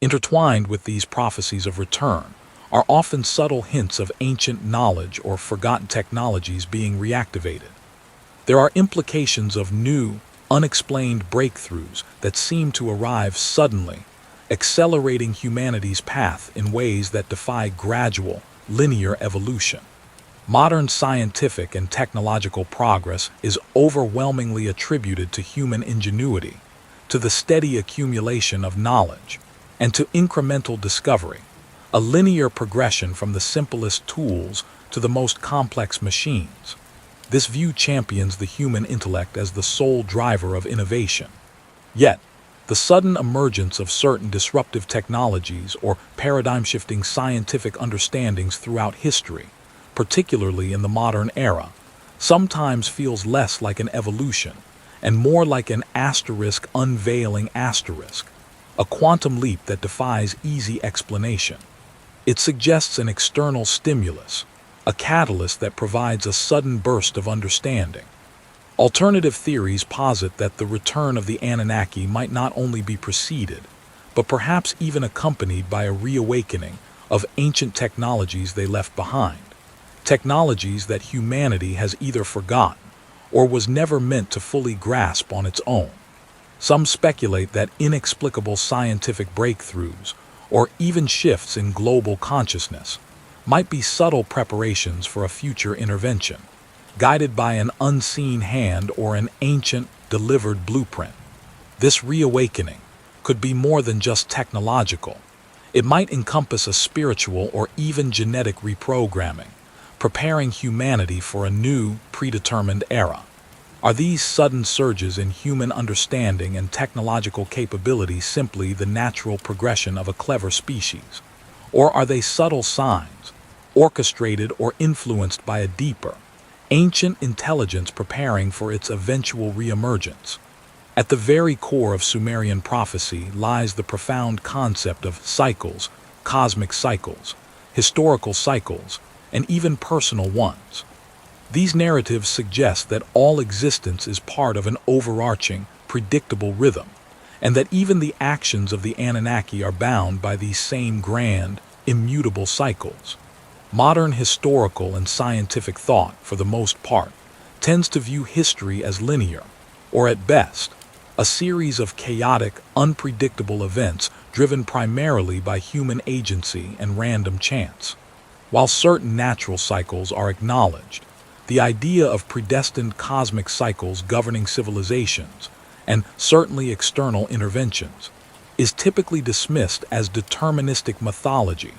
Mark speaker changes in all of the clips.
Speaker 1: Intertwined with these prophecies of return are often subtle hints of ancient knowledge or forgotten technologies being reactivated. There are implications of new, unexplained breakthroughs that seem to arrive suddenly, accelerating humanity's path in ways that defy gradual, linear evolution. Modern scientific and technological progress is overwhelmingly attributed to human ingenuity, to the steady accumulation of knowledge, and to incremental discovery, a linear progression from the simplest tools to the most complex machines. This view champions the human intellect as the sole driver of innovation. Yet, the sudden emergence of certain disruptive technologies or paradigm-shifting scientific understandings throughout history, particularly in the modern era, sometimes feels less like an evolution and more like an asterisk unveiling asterisk, a quantum leap that defies easy explanation. It suggests an external stimulus, a catalyst that provides a sudden burst of understanding. Alternative theories posit that the return of the Anunnaki might not only be preceded, but perhaps even accompanied by a reawakening of ancient technologies they left behind, technologies that humanity has either forgotten or was never meant to fully grasp on its own. Some speculate that inexplicable scientific breakthroughs, or even shifts in global consciousness, might be subtle preparations for a future intervention, guided by an unseen hand or an ancient, delivered blueprint. This reawakening could be more than just technological. It might encompass a spiritual or even genetic reprogramming, preparing humanity for a new, predetermined era. Are these sudden surges in human understanding and technological capability simply the natural progression of a clever species? Or are they subtle signs, orchestrated or influenced by a deeper, ancient intelligence preparing for its eventual reemergence? At the very core of Sumerian prophecy lies the profound concept of cycles, cosmic cycles, historical cycles, and even personal ones. These narratives suggest that all existence is part of an overarching, predictable rhythm, and that even the actions of the Anunnaki are bound by these same grand, immutable cycles. Modern historical and scientific thought, for the most part, tends to view history as linear, or at best, a series of chaotic, unpredictable events driven primarily by human agency and random chance. While certain natural cycles are acknowledged, the idea of predestined cosmic cycles governing civilizations, and certainly external interventions, is typically dismissed as deterministic mythology,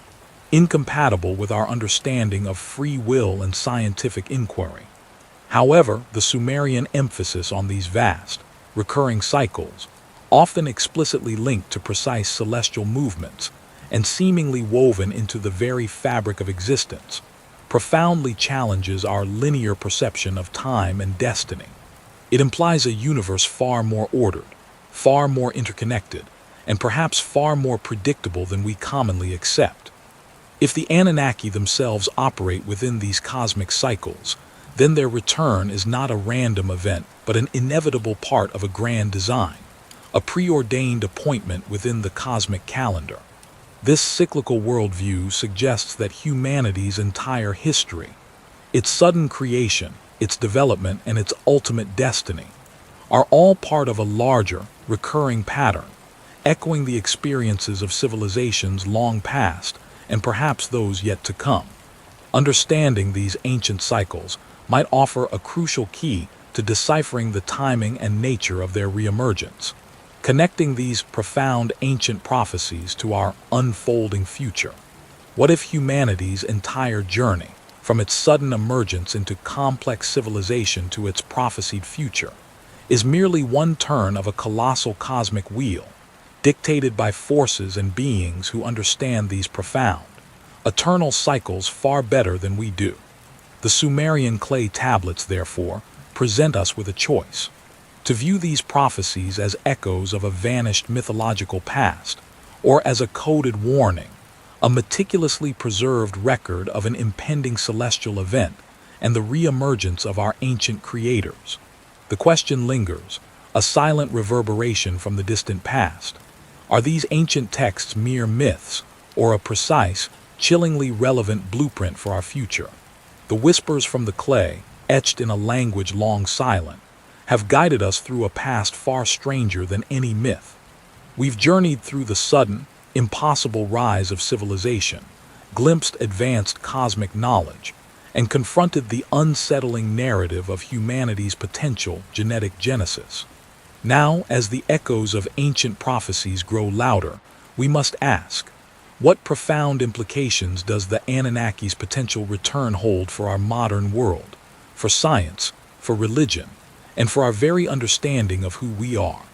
Speaker 1: incompatible with our understanding of free will and scientific inquiry. However, the Sumerian emphasis on these vast, recurring cycles, often explicitly linked to precise celestial movements and seemingly woven into the very fabric of existence, profoundly challenges our linear perception of time and destiny. It implies a universe far more ordered, far more interconnected, and perhaps far more predictable than we commonly accept. If the Anunnaki themselves operate within these cosmic cycles, then their return is not a random event, but an inevitable part of a grand design, a preordained appointment within the cosmic calendar. This cyclical worldview suggests that humanity's entire history, its sudden creation, its development, and its ultimate destiny, are all part of a larger, recurring pattern, echoing the experiences of civilizations long past and perhaps those yet to come. Understanding these ancient cycles might offer a crucial key to deciphering the timing and nature of their reemergence, connecting these profound ancient prophecies to our unfolding future. What if humanity's entire journey, from its sudden emergence into complex civilization to its prophesied future, is merely one turn of a colossal cosmic wheel, dictated by forces and beings who understand these profound, eternal cycles far better than we do? The Sumerian clay tablets, therefore, present us with a choice: to view these prophecies as echoes of a vanished mythological past, or as a coded warning, a meticulously preserved record of an impending celestial event and the reemergence of our ancient creators. The question lingers, a silent reverberation from the distant past. Are these ancient texts mere myths, or a precise, chillingly relevant blueprint for our future? The whispers from the clay, etched in a language long silent, have guided us through a past far stranger than any myth. We've journeyed through the sudden, impossible rise of civilization, glimpsed advanced cosmic knowledge, and confronted the unsettling narrative of humanity's potential genetic genesis. Now, as the echoes of ancient prophecies grow louder, we must ask, what profound implications does the Anunnaki's potential return hold for our modern world, for science, for religion, and for our very understanding of who we are?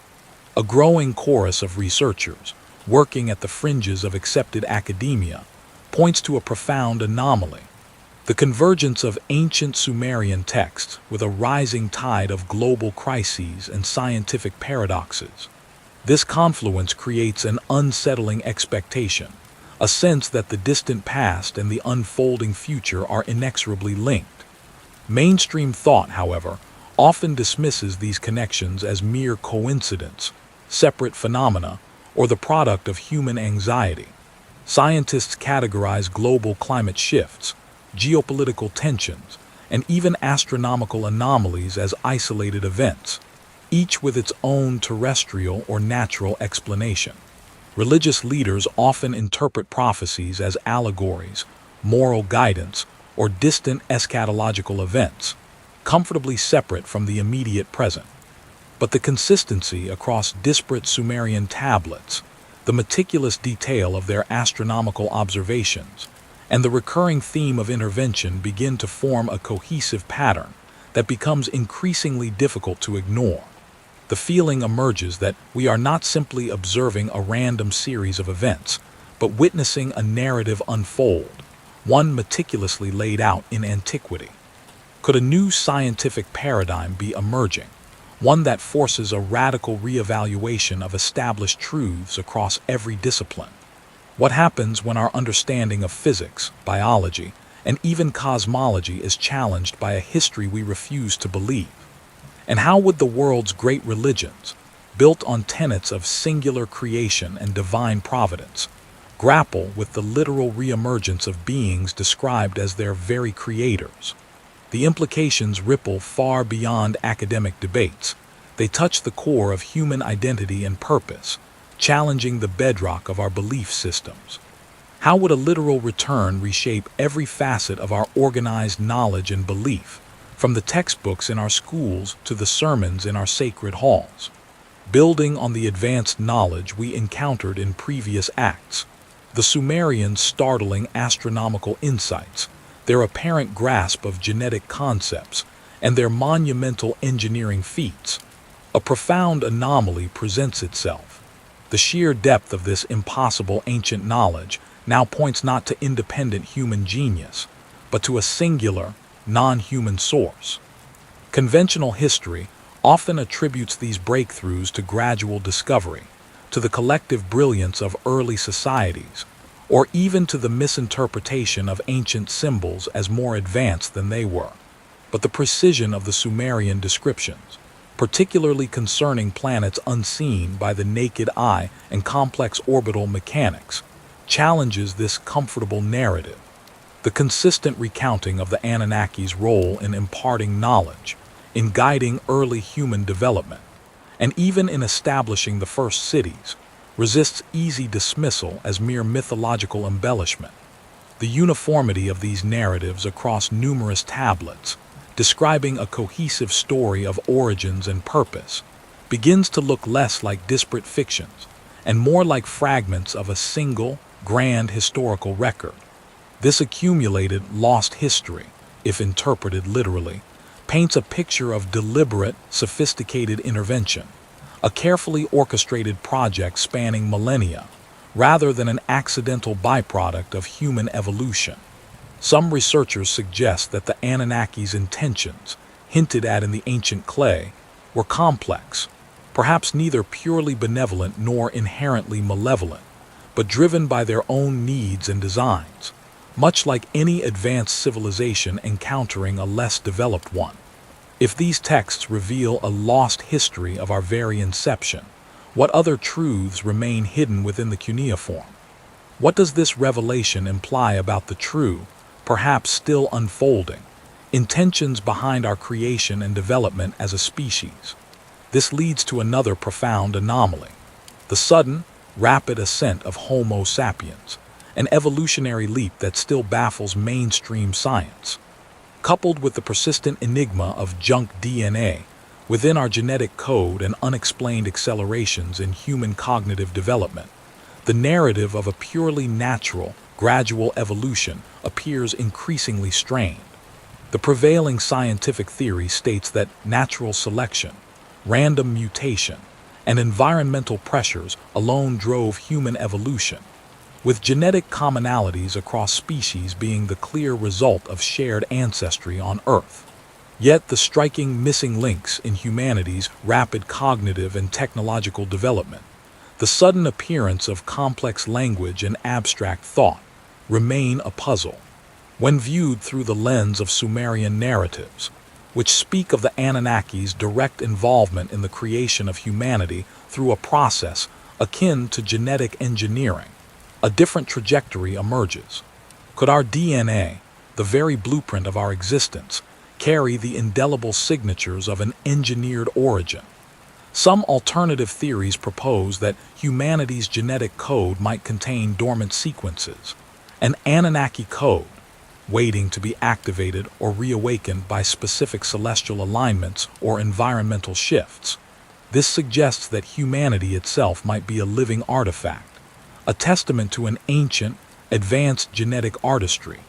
Speaker 1: A growing chorus of researchers, working at the fringes of accepted academia, points to a profound anomaly: the convergence of ancient Sumerian texts with a rising tide of global crises and scientific paradoxes. This confluence creates an unsettling expectation, a sense that the distant past and the unfolding future are inexorably linked. Mainstream thought, however, often dismisses these connections as mere coincidence, separate phenomena, or the product of human anxiety. Scientists categorize global climate shifts, geopolitical tensions, and even astronomical anomalies as isolated events, each with its own terrestrial or natural explanation. Religious leaders often interpret prophecies as allegories, moral guidance, or distant eschatological events, comfortably separate from the immediate present. But the consistency across disparate Sumerian tablets, the meticulous detail of their astronomical observations, and the recurring theme of intervention begin to form a cohesive pattern that becomes increasingly difficult to ignore. The feeling emerges that we are not simply observing a random series of events, but witnessing a narrative unfold, one meticulously laid out in antiquity. Could a new scientific paradigm be emerging, one that forces a radical reevaluation of established truths across every discipline? What happens when our understanding of physics, biology, and even cosmology is challenged by a history we refuse to believe? And how would the world's great religions, built on tenets of singular creation and divine providence, grapple with the literal reemergence of beings described as their very creators? The implications ripple far beyond academic debates. They touch the core of human identity and purpose, challenging the bedrock of our belief systems. How would a literal return reshape every facet of our organized knowledge and belief, from the textbooks in our schools to the sermons in our sacred halls? Building on the advanced knowledge we encountered in previous acts, the Sumerians' startling astronomical insights, their apparent grasp of genetic concepts, and their monumental engineering feats, a profound anomaly presents itself. The sheer depth of this impossible ancient knowledge now points not to independent human genius, but to a singular, non-human source. Conventional history often attributes these breakthroughs to gradual discovery, to the collective brilliance of early societies, or even to the misinterpretation of ancient symbols as more advanced than they were. But the precision of the Sumerian descriptions, particularly concerning planets unseen by the naked eye and complex orbital mechanics, challenges this comfortable narrative. The consistent recounting of the Anunnaki's role in imparting knowledge, in guiding early human development, and even in establishing the first cities, resists easy dismissal as mere mythological embellishment. The uniformity of these narratives across numerous tablets, describing a cohesive story of origins and purpose, begins to look less like disparate fictions and more like fragments of a single, grand historical record. This accumulated, lost history, if interpreted literally, paints a picture of deliberate, sophisticated intervention, a carefully orchestrated project spanning millennia, rather than an accidental byproduct of human evolution. Some researchers suggest that the Anunnaki's intentions, hinted at in the ancient clay, were complex, perhaps neither purely benevolent nor inherently malevolent, but driven by their own needs and designs, much like any advanced civilization encountering a less developed one. If these texts reveal a lost history of our very inception, What other truths remain hidden within the cuneiform? What does this revelation imply about the true, perhaps still unfolding, intentions behind our creation and development as a species? This leads to another profound anomaly: the sudden, rapid ascent of Homo sapiens, an evolutionary leap that still baffles mainstream science. Coupled with the persistent enigma of junk DNA within our genetic code and unexplained accelerations in human cognitive development, the narrative of a purely natural, gradual evolution appears increasingly strained. The prevailing scientific theory states that natural selection, random mutation, and environmental pressures alone drove human evolution, with genetic commonalities across species being the clear result of shared ancestry on Earth. Yet the striking missing links in humanity's rapid cognitive and technological development, the sudden appearance of complex language and abstract thought, remain a puzzle. When viewed through the lens of Sumerian narratives, which speak of the Anunnaki's direct involvement in the creation of humanity through a process akin to genetic engineering, a different trajectory emerges. Could our DNA, the very blueprint of our existence, carry the indelible signatures of an engineered origin? Some alternative theories propose that humanity's genetic code might contain dormant sequences, an Anunnaki code, waiting to be activated or reawakened by specific celestial alignments or environmental shifts. This suggests that humanity itself might be a living artifact, a testament to an ancient, advanced genetic artistry,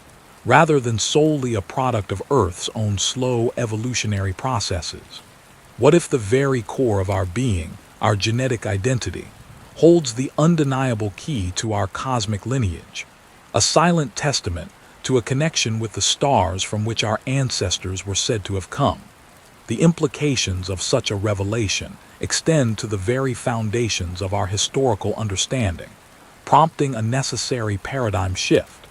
Speaker 1: rather than solely a product of Earth's own slow evolutionary processes. What if the very core of our being, our genetic identity, holds the undeniable key to our cosmic lineage, a silent testament to a connection with the stars from which our ancestors were said to have come? The implications of such a revelation extend to the very foundations of our historical understanding, prompting a necessary paradigm shift.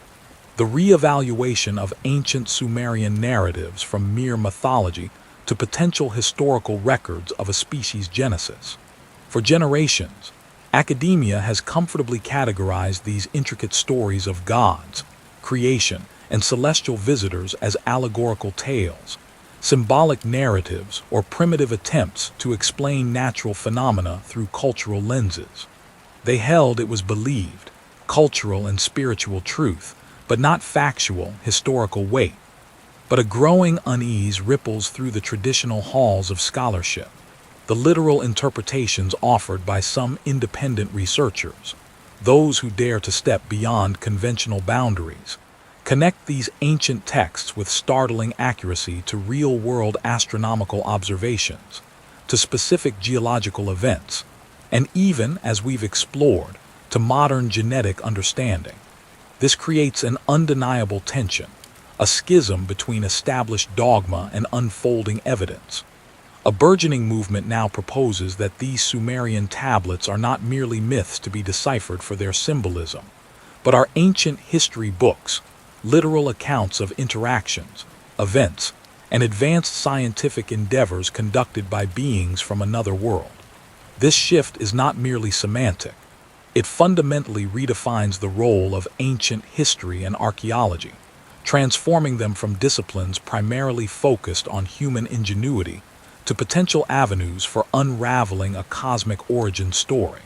Speaker 1: The re-evaluation of ancient Sumerian narratives from mere mythology to potential historical records of a species' genesis. For generations, academia has comfortably categorized these intricate stories of gods, creation, and celestial visitors as allegorical tales, symbolic narratives, or primitive attempts to explain natural phenomena through cultural lenses. They held it was believed, cultural and spiritual truth, but not factual, historical weight. But a growing unease ripples through the traditional halls of scholarship. The literal interpretations offered by some independent researchers, those who dare to step beyond conventional boundaries, connect these ancient texts with startling accuracy to real-world astronomical observations, to specific geological events, and even, as we've explored, to modern genetic understanding. This creates an undeniable tension, a schism between established dogma and unfolding evidence. A burgeoning movement now proposes that these Sumerian tablets are not merely myths to be deciphered for their symbolism, but are ancient history books, literal accounts of interactions, events, and advanced scientific endeavors conducted by beings from another world. This shift is not merely semantic. It fundamentally redefines the role of ancient history and archaeology, transforming them from disciplines primarily focused on human ingenuity to potential avenues for unraveling a cosmic origin story.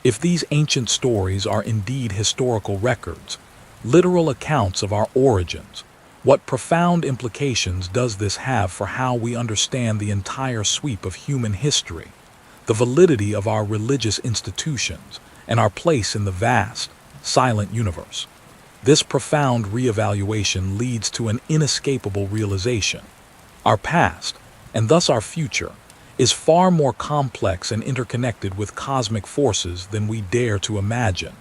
Speaker 1: If these ancient stories are indeed historical records, literal accounts of our origins, what profound implications does this have for how we understand the entire sweep of human history, the validity of our religious institutions, and our place in the vast, silent universe? This profound reevaluation leads to an inescapable realization. Our past, and thus our future, is far more complex and interconnected with cosmic forces than we dare to imagine.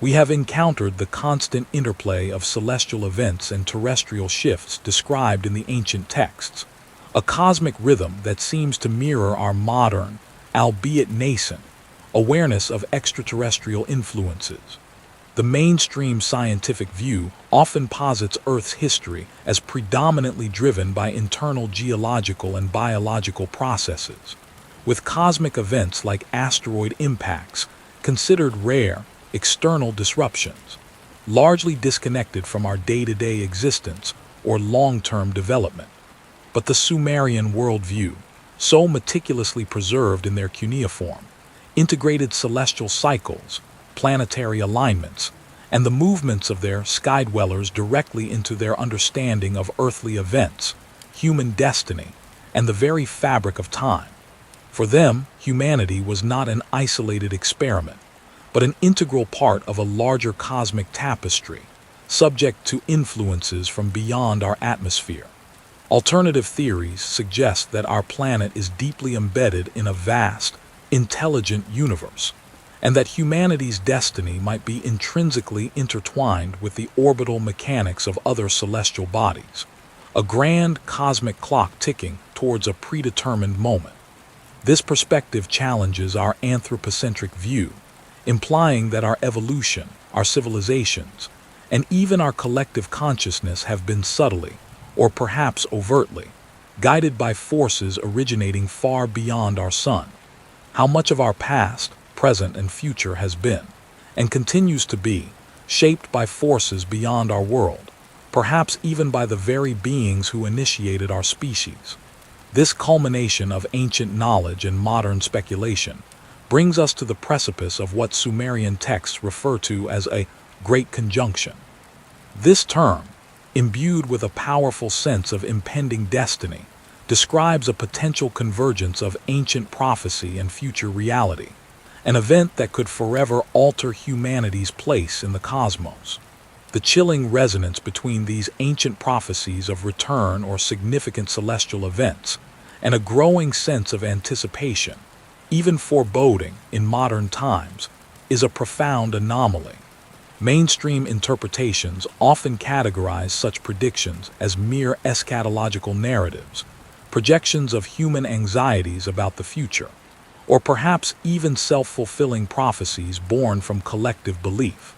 Speaker 1: We have encountered the constant interplay of celestial events and terrestrial shifts described in the ancient texts, a cosmic rhythm that seems to mirror our modern, albeit nascent, awareness of extraterrestrial influences. The mainstream scientific view often posits Earth's history as predominantly driven by internal geological and biological processes, with cosmic events like asteroid impacts considered rare, external disruptions, largely disconnected from our day-to-day existence or long-term development. But the Sumerian worldview, so meticulously preserved in their cuneiform, integrated celestial cycles, planetary alignments, and the movements of their sky-dwellers directly into their understanding of earthly events, human destiny, and the very fabric of time. For them, humanity was not an isolated experiment, but an integral part of a larger cosmic tapestry, subject to influences from beyond our atmosphere. Alternative theories suggest that our planet is deeply embedded in a vast, intelligent universe, and that humanity's destiny might be intrinsically intertwined with the orbital mechanics of other celestial bodies, a grand cosmic clock ticking towards a predetermined moment. This perspective challenges our anthropocentric view, implying that our evolution, our civilizations, and even our collective consciousness have been subtly, or perhaps overtly, guided by forces originating far beyond our sun. How much of our past, present, and future has been, and continues to be, shaped by forces beyond our world, perhaps even by the very beings who initiated our species. This culmination of ancient knowledge and modern speculation brings us to the precipice of what Sumerian texts refer to as a great conjunction. This term, imbued with a powerful sense of impending destiny, describes a potential convergence of ancient prophecy and future reality, an event that could forever alter humanity's place in the cosmos. The chilling resonance between these ancient prophecies of return or significant celestial events and a growing sense of anticipation, even foreboding in modern times, is a profound anomaly. Mainstream interpretations often categorize such predictions as mere eschatological narratives, projections of human anxieties about the future, or perhaps even self-fulfilling prophecies born from collective belief.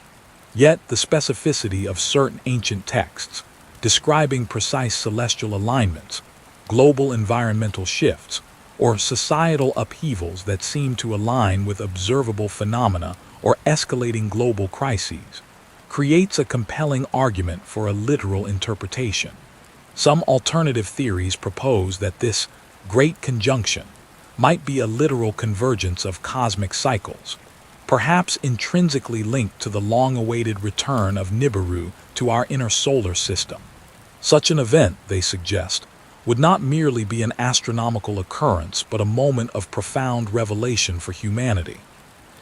Speaker 1: Yet the specificity of certain ancient texts, describing precise celestial alignments, global environmental shifts, or societal upheavals that seem to align with observable phenomena or escalating global crises, creates a compelling argument for a literal interpretation. Some alternative theories propose that this great conjunction might be a literal convergence of cosmic cycles, perhaps intrinsically linked to the long-awaited return of Nibiru to our inner solar system. Such an event, they suggest, would not merely be an astronomical occurrence but a moment of profound revelation for humanity.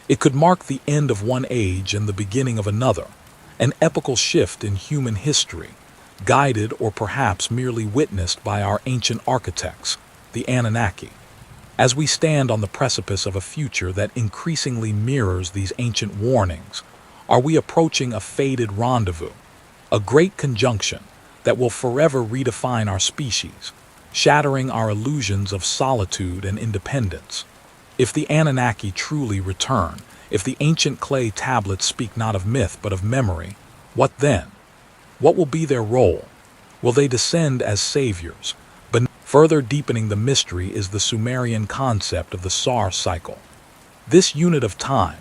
Speaker 1: It could mark the end of one age and the beginning of another, an epochal shift in human history, guided or perhaps merely witnessed by our ancient architects, the Anunnaki. As we stand on the precipice of a future that increasingly mirrors these ancient warnings, are we approaching a fated rendezvous, a great conjunction that will forever redefine our species, shattering our illusions of solitude and independence? If the Anunnaki truly return, if the ancient clay tablets speak not of myth but of memory, what then? What will be their role? Will they descend as saviors? But further deepening the mystery is the Sumerian concept of the Sar cycle. This unit of time,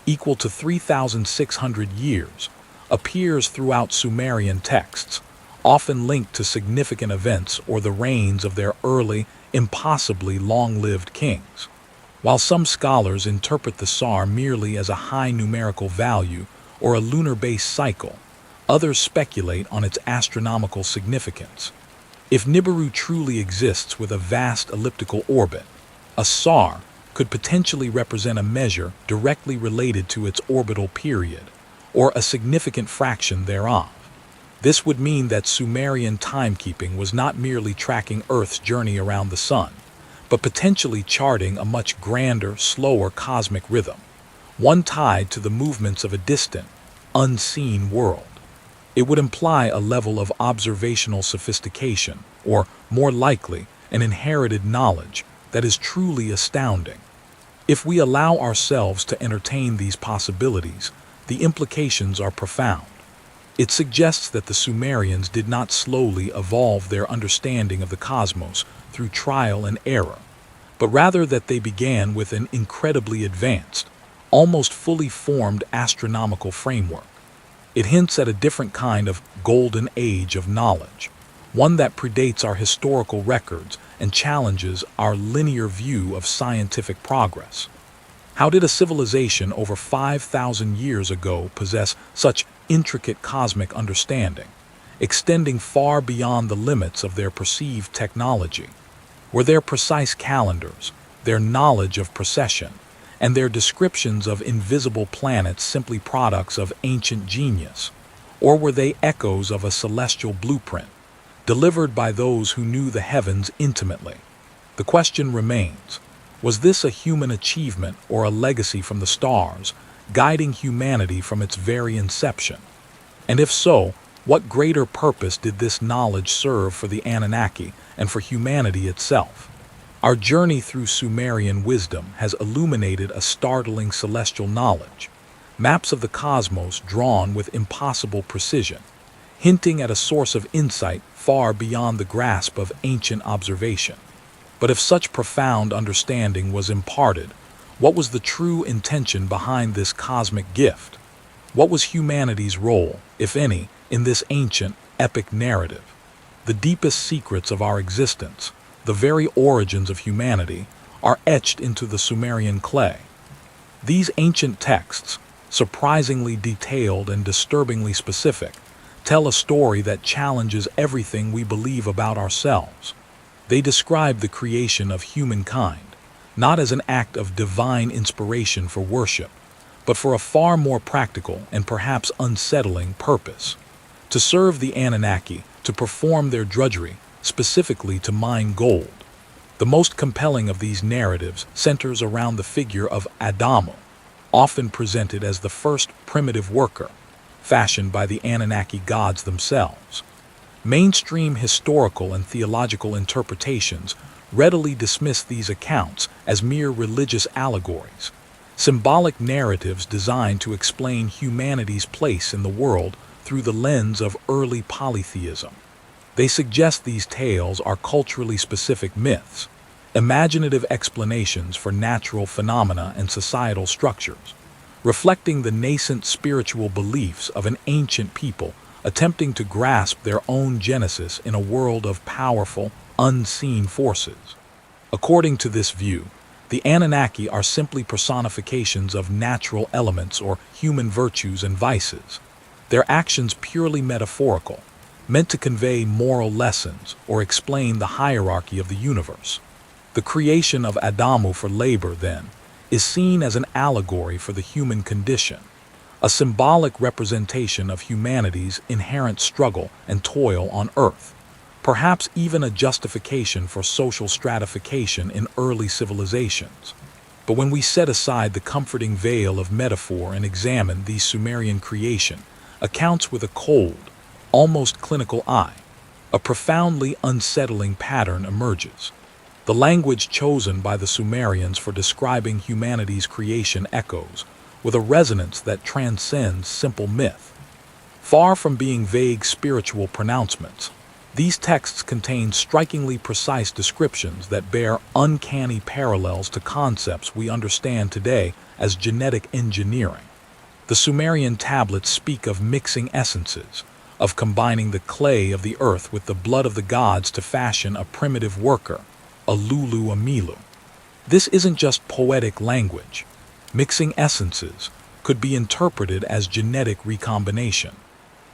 Speaker 1: equal to 3,600 years, appears throughout Sumerian texts, often linked to significant events or the reigns of their early, impossibly long-lived kings. While some scholars interpret the Sar merely as a high numerical value or a lunar-based cycle, others speculate on its astronomical significance. If Nibiru truly exists with a vast elliptical orbit, a Sar could potentially represent a measure directly related to its orbital period, or a significant fraction thereof. This would mean that Sumerian timekeeping was not merely tracking Earth's journey around the sun, but potentially charting a much grander, slower cosmic rhythm, one tied to the movements of a distant, unseen world. It would imply a level of observational sophistication, or, more likely, an inherited knowledge that is truly astounding. If we allow ourselves to entertain these possibilities, the implications are profound. It suggests that the Sumerians did not slowly evolve their understanding of the cosmos through trial and error, but rather that they began with an incredibly advanced, almost fully formed astronomical framework. It hints at a different kind of golden age of knowledge, one that predates our historical records and challenges our linear view of scientific progress. How did a civilization over 5,000 years ago possess such intricate cosmic understanding, extending far beyond the limits of their perceived technology? Were their precise calendars, their knowledge of precession, and their descriptions of invisible planets simply products of ancient genius? Or were they echoes of a celestial blueprint, delivered by those who knew the heavens intimately? The question remains, was this a human achievement or a legacy from the stars, guiding humanity from its very inception? And if so, what greater purpose did this knowledge serve for the Anunnaki and for humanity itself? Our journey through Sumerian wisdom has illuminated a startling celestial knowledge, maps of the cosmos drawn with impossible precision, hinting at a source of insight far beyond the grasp of ancient observation. But if such profound understanding was imparted, what was the true intention behind this cosmic gift? What was humanity's role, if any, in this ancient, epic narrative? The deepest secrets of our existence, the very origins of humanity, are etched into the Sumerian clay. These ancient texts, surprisingly detailed and disturbingly specific, tell a story that challenges everything we believe about ourselves. They describe the creation of humankind, not as an act of divine inspiration for worship, but for a far more practical and perhaps unsettling purpose: to serve the Anunnaki, to perform their drudgery, specifically to mine gold. The most compelling of these narratives centers around the figure of Adamu, often presented as the first primitive worker, fashioned by the Anunnaki gods themselves. Mainstream historical and theological interpretations readily dismiss these accounts as mere religious allegories, symbolic narratives designed to explain humanity's place in the world through the lens of early polytheism. They suggest these tales are culturally specific myths, imaginative explanations for natural phenomena and societal structures, reflecting the nascent spiritual beliefs of an ancient people attempting to grasp their own genesis in a world of powerful, unseen forces. According to this view, the Anunnaki are simply personifications of natural elements or human virtues and vices, their actions purely metaphorical, meant to convey moral lessons or explain the hierarchy of the universe. The creation of Adamu for labor, then, is seen as an allegory for the human condition, a symbolic representation of humanity's inherent struggle and toil on Earth, perhaps even a justification for social stratification in early civilizations. But when we set aside the comforting veil of metaphor and examine these Sumerian creation accounts with a cold, almost clinical eye, a profoundly unsettling pattern emerges. The language chosen by the Sumerians for describing humanity's creation echoes with a resonance that transcends simple myth. Far from being vague spiritual pronouncements, these texts contain strikingly precise descriptions that bear uncanny parallels to concepts we understand today as genetic engineering. The Sumerian tablets speak of mixing essences, of combining the clay of the earth with the blood of the gods to fashion a primitive worker, a Lulu Amilu. This isn't just poetic language. Mixing essences could be interpreted as genetic recombination.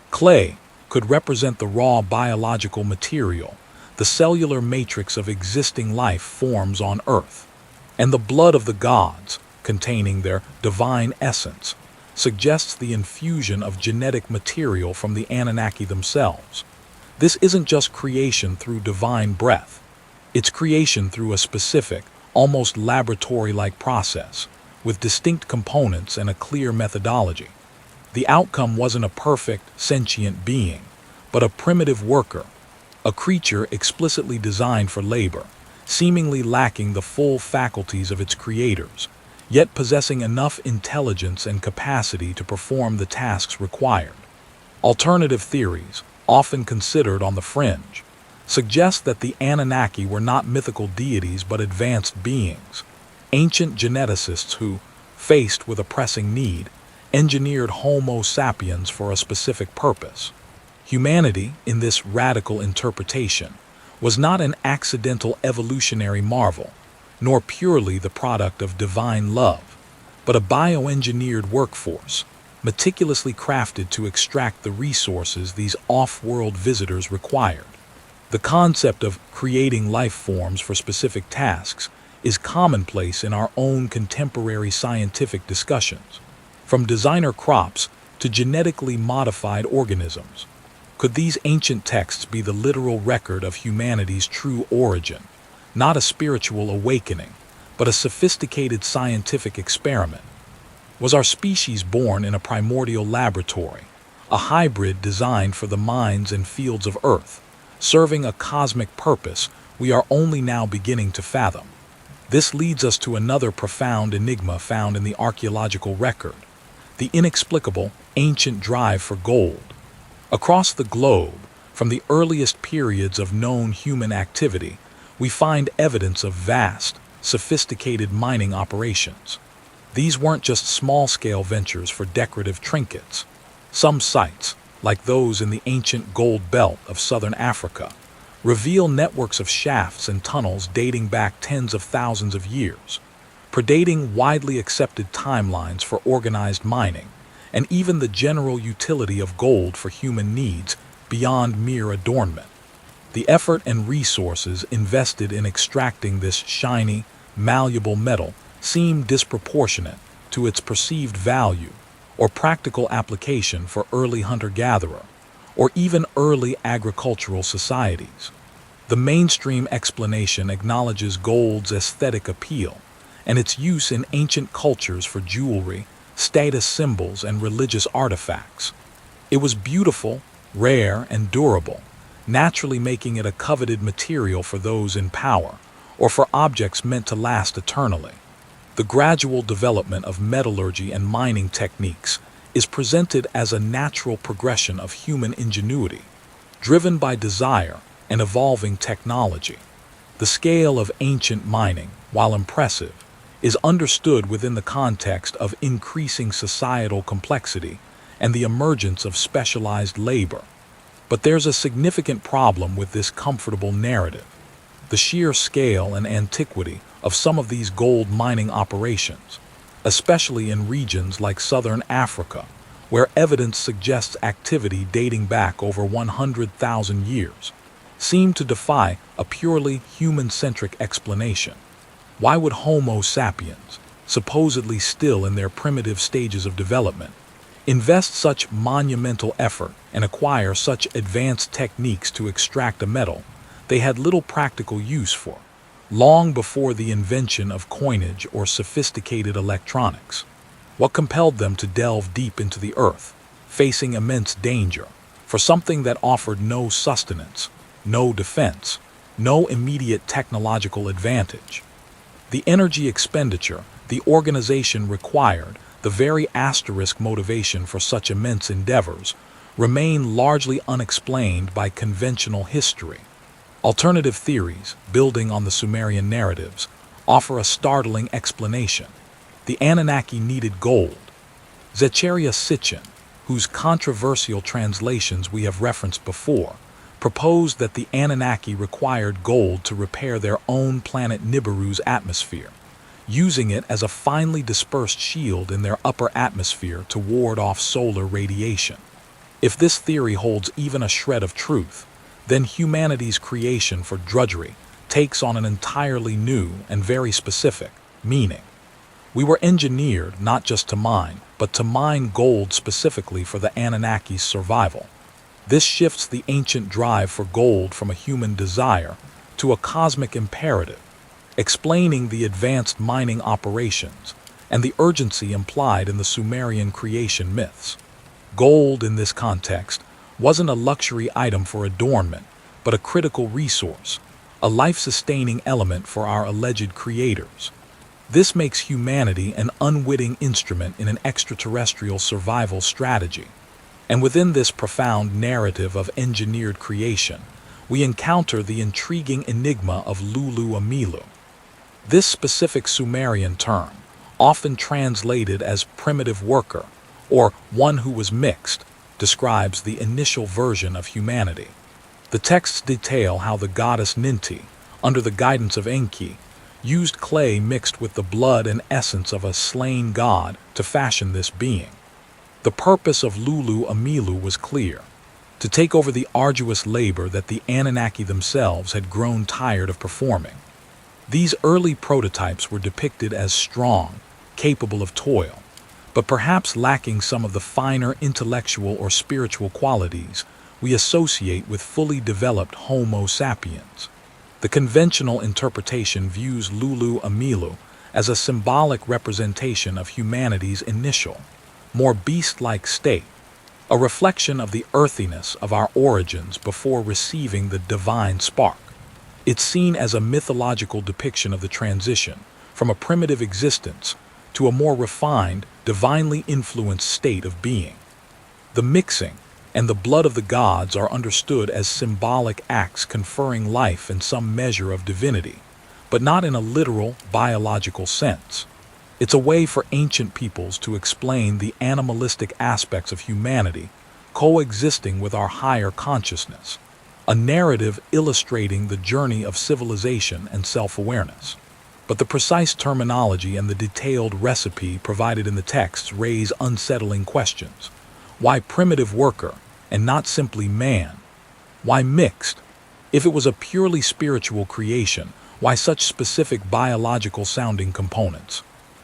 Speaker 1: Clay could represent the raw biological material, the cellular matrix of existing life forms on Earth, and the blood of the gods, containing their divine essence, suggests the infusion of genetic material from the Anunnaki themselves. This isn't just creation through divine breath. It's creation through a specific, almost laboratory-like process, with distinct components and a clear methodology. The outcome wasn't a perfect, sentient being, but a primitive worker, a creature explicitly designed for labor, seemingly lacking the full faculties of its creators, yet possessing enough intelligence and capacity to perform the tasks required. Alternative theories, often considered on the fringe, suggests that the Anunnaki were not mythical deities but advanced beings, ancient geneticists who, faced with a pressing need, engineered Homo sapiens for a specific purpose. Humanity, in this radical interpretation, was not an accidental evolutionary marvel, nor purely the product of divine love, but a bioengineered workforce, meticulously crafted to extract the resources these off-world visitors required. The concept of creating life forms for specific tasks is commonplace in our own contemporary scientific discussions, from designer crops to genetically modified organisms. Could these ancient texts be the literal record of humanity's true origin, not a spiritual awakening, but a sophisticated scientific experiment? Was our species born in a primordial laboratory, a hybrid designed for the mines and fields of Earth, serving a cosmic purpose we are only now beginning to fathom? This leads us to another profound enigma found in the archaeological record: the inexplicable, ancient drive for gold. Across the globe, from the earliest periods of known human activity, we find evidence of vast, sophisticated mining operations. These weren't just small-scale ventures for decorative trinkets. Some sites, like those in the ancient gold belt of southern Africa, reveal networks of shafts and tunnels dating back tens of thousands of years, predating widely accepted timelines for organized mining, and even the general utility of gold for human needs beyond mere adornment. The effort and resources invested in extracting this shiny, malleable metal seem disproportionate to its perceived value or practical application for early hunter-gatherer, or even early agricultural societies. The mainstream explanation acknowledges gold's aesthetic appeal and its use in ancient cultures for jewelry, status symbols, and religious artifacts. It was beautiful, rare, and durable, naturally making it a coveted material for those in power, or for objects meant to last eternally. The gradual development of metallurgy and mining techniques is presented as a natural progression of human ingenuity, driven by desire and evolving technology. The scale of ancient mining, while impressive, is understood within the context of increasing societal complexity and the emergence of specialized labor. But there's a significant problem with this comfortable narrative: the sheer scale and antiquity of some of these gold mining operations, especially in regions like southern Africa, where evidence suggests activity dating back over 100,000 years, seem to defy a purely human-centric explanation. Why would Homo sapiens, supposedly still in their primitive stages of development, invest such monumental effort and acquire such advanced techniques to extract a metal they had little practical use for, long before the invention of coinage or sophisticated electronics? What compelled them to delve deep into the earth, facing immense danger, for something that offered no sustenance, no defense, no immediate technological advantage? The energy expenditure, the organization required, the very asterisk motivation for such immense endeavors, remain largely unexplained by conventional history. Alternative theories, building on the Sumerian narratives, offer a startling explanation. The Anunnaki needed gold. Zecharia Sitchin, whose controversial translations we have referenced before, proposed that the Anunnaki required gold to repair their own planet Nibiru's atmosphere, using it as a finely dispersed shield in their upper atmosphere to ward off solar radiation. If this theory holds even a shred of truth, then humanity's creation for drudgery takes on an entirely new and very specific meaning. We were engineered not just to mine, but to mine gold specifically for the Anunnaki's survival. This shifts the ancient drive for gold from a human desire to a cosmic imperative, explaining the advanced mining operations and the urgency implied in the Sumerian creation myths. Gold, in this context, wasn't a luxury item for adornment, but a critical resource, a life-sustaining element for our alleged creators. This makes humanity an unwitting instrument in an extraterrestrial survival strategy. And within this profound narrative of engineered creation, we encounter the intriguing enigma of Lulu Amilu. This specific Sumerian term, often translated as primitive worker or one who was mixed, describes the initial version of humanity. The texts detail how the goddess Ninti, under the guidance of Enki, used clay mixed with the blood and essence of a slain god to fashion this being. The purpose of Lulu Amilu was clear: to take over the arduous labor that the Anunnaki themselves had grown tired of performing. These early prototypes were depicted as strong, capable of toil, but perhaps lacking some of the finer intellectual or spiritual qualities we associate with fully developed Homo sapiens. The conventional interpretation views Lulu Amilu as a symbolic representation of humanity's initial, more beast-like state, a reflection of the earthiness of our origins before receiving the divine spark. It's seen as a mythological depiction of the transition from a primitive existence to a more refined, divinely influenced state of being. The mixing and the blood of the gods are understood as symbolic acts conferring life and some measure of divinity, but not in a literal, biological sense. It's a way for ancient peoples to explain the animalistic aspects of humanity coexisting with our higher consciousness, a narrative illustrating the journey of civilization and self-awareness. But the precise terminology and the detailed recipe provided in the texts raise unsettling questions. Why primitive worker and not simply man? Why mixed? If it was a purely spiritual creation, why such specific biological-sounding components?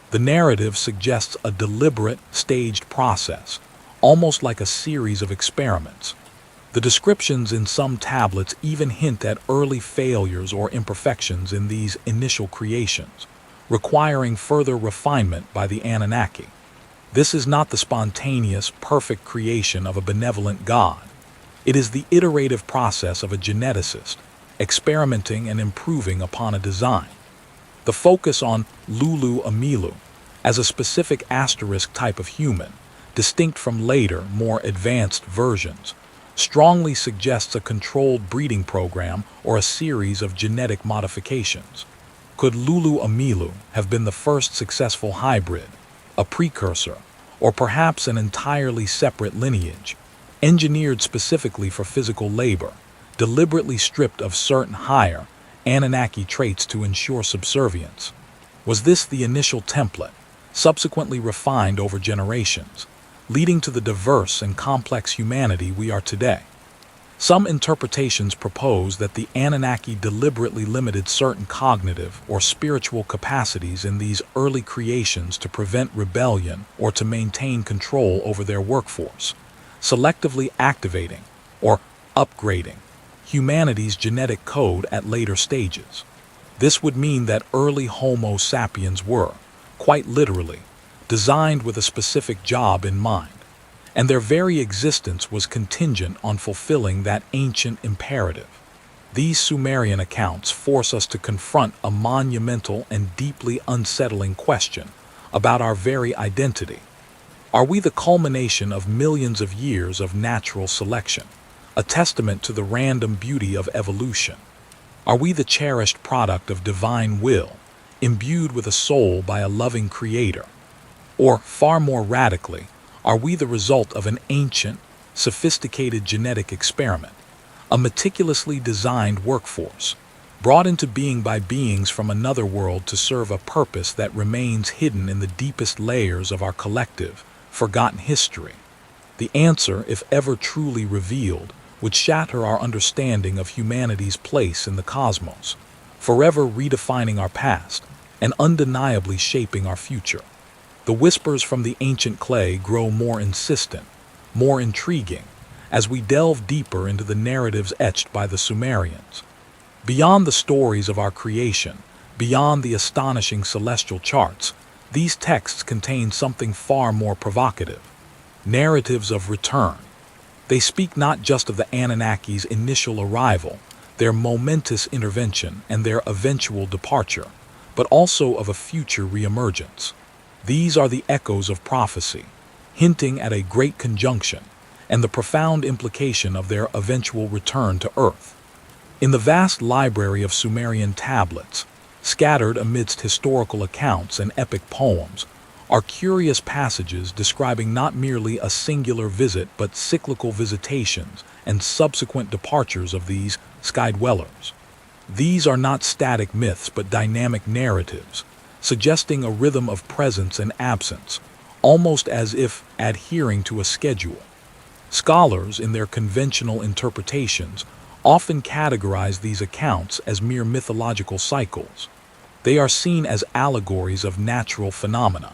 Speaker 1: The narrative suggests a deliberate, staged process, almost like a series of experiments. The descriptions in some tablets even hint at early failures or imperfections in these initial creations, requiring further refinement by the Anunnaki. This is not the spontaneous, perfect creation of a benevolent god. It is the iterative process of a geneticist, experimenting and improving upon a design. The focus on Lulu Amilu as a specific asterisk type of human, distinct from later, more advanced versions, strongly suggests a controlled breeding program or a series of genetic modifications. Could Lulu Amilu have been the first successful hybrid, a precursor, or perhaps an entirely separate lineage, engineered specifically for physical labor, deliberately stripped of certain higher Anunnaki traits to ensure subservience? Was this the initial template, subsequently refined over generations, leading to the diverse and complex humanity we are today? Some interpretations propose that the Anunnaki deliberately limited certain cognitive or spiritual capacities in these early creations to prevent rebellion or to maintain control over their workforce, selectively activating or upgrading humanity's genetic code at later stages. This would mean that early Homo sapiens were, quite literally, designed with a specific job in mind, and their very existence was contingent on fulfilling that ancient imperative. These Sumerian accounts force us to confront a monumental and deeply unsettling question about our very identity. Are we the culmination of millions of years of natural selection, a testament to the random beauty of evolution? Are we the cherished product of divine will, imbued with a soul by a loving creator? Or, far more radically, are we the result of an ancient, sophisticated genetic experiment, a meticulously designed workforce, brought into being by beings from another world to serve a purpose that remains hidden in the deepest layers of our collective, forgotten history? The answer, if ever truly revealed, would shatter our understanding of humanity's place in the cosmos, forever redefining our past and undeniably shaping our future. The whispers from the ancient clay grow more insistent, more intriguing, as we delve deeper into the narratives etched by the Sumerians. Beyond the stories of our creation, beyond the astonishing celestial charts, these texts contain something far more provocative: narratives of return. They speak not just of the Anunnaki's initial arrival, their momentous intervention, and their eventual departure, but also of a future reemergence. These are the echoes of prophecy, hinting at a great conjunction and the profound implication of their eventual return to Earth. In the vast library of Sumerian tablets, scattered amidst historical accounts and epic poems, are curious passages describing not merely a singular visit but cyclical visitations and subsequent departures of these sky-dwellers. These are not static myths but dynamic narratives, suggesting a rhythm of presence and absence, almost as if adhering to a schedule. Scholars, in their conventional interpretations, often categorize these accounts as mere mythological cycles. They are seen as allegories of natural phenomena,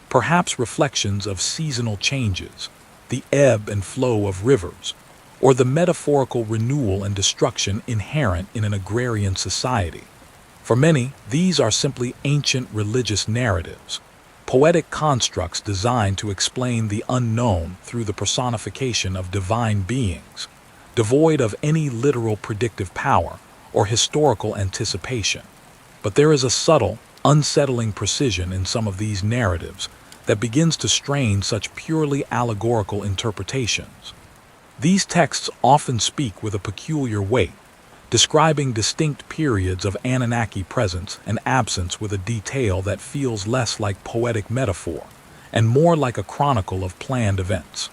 Speaker 1: perhaps reflections of seasonal changes, the ebb and flow of rivers, or the metaphorical renewal and destruction inherent in an agrarian society. For many, these are simply ancient religious narratives, poetic constructs designed to explain the unknown through the personification of divine beings, devoid of any literal predictive power or historical anticipation. But there is a subtle, unsettling precision in some of these narratives that begins to strain such purely allegorical interpretations. These texts often speak with a peculiar weight, describing distinct periods of Anunnaki presence and absence with a detail that feels less like poetic metaphor and more like a chronicle of planned events.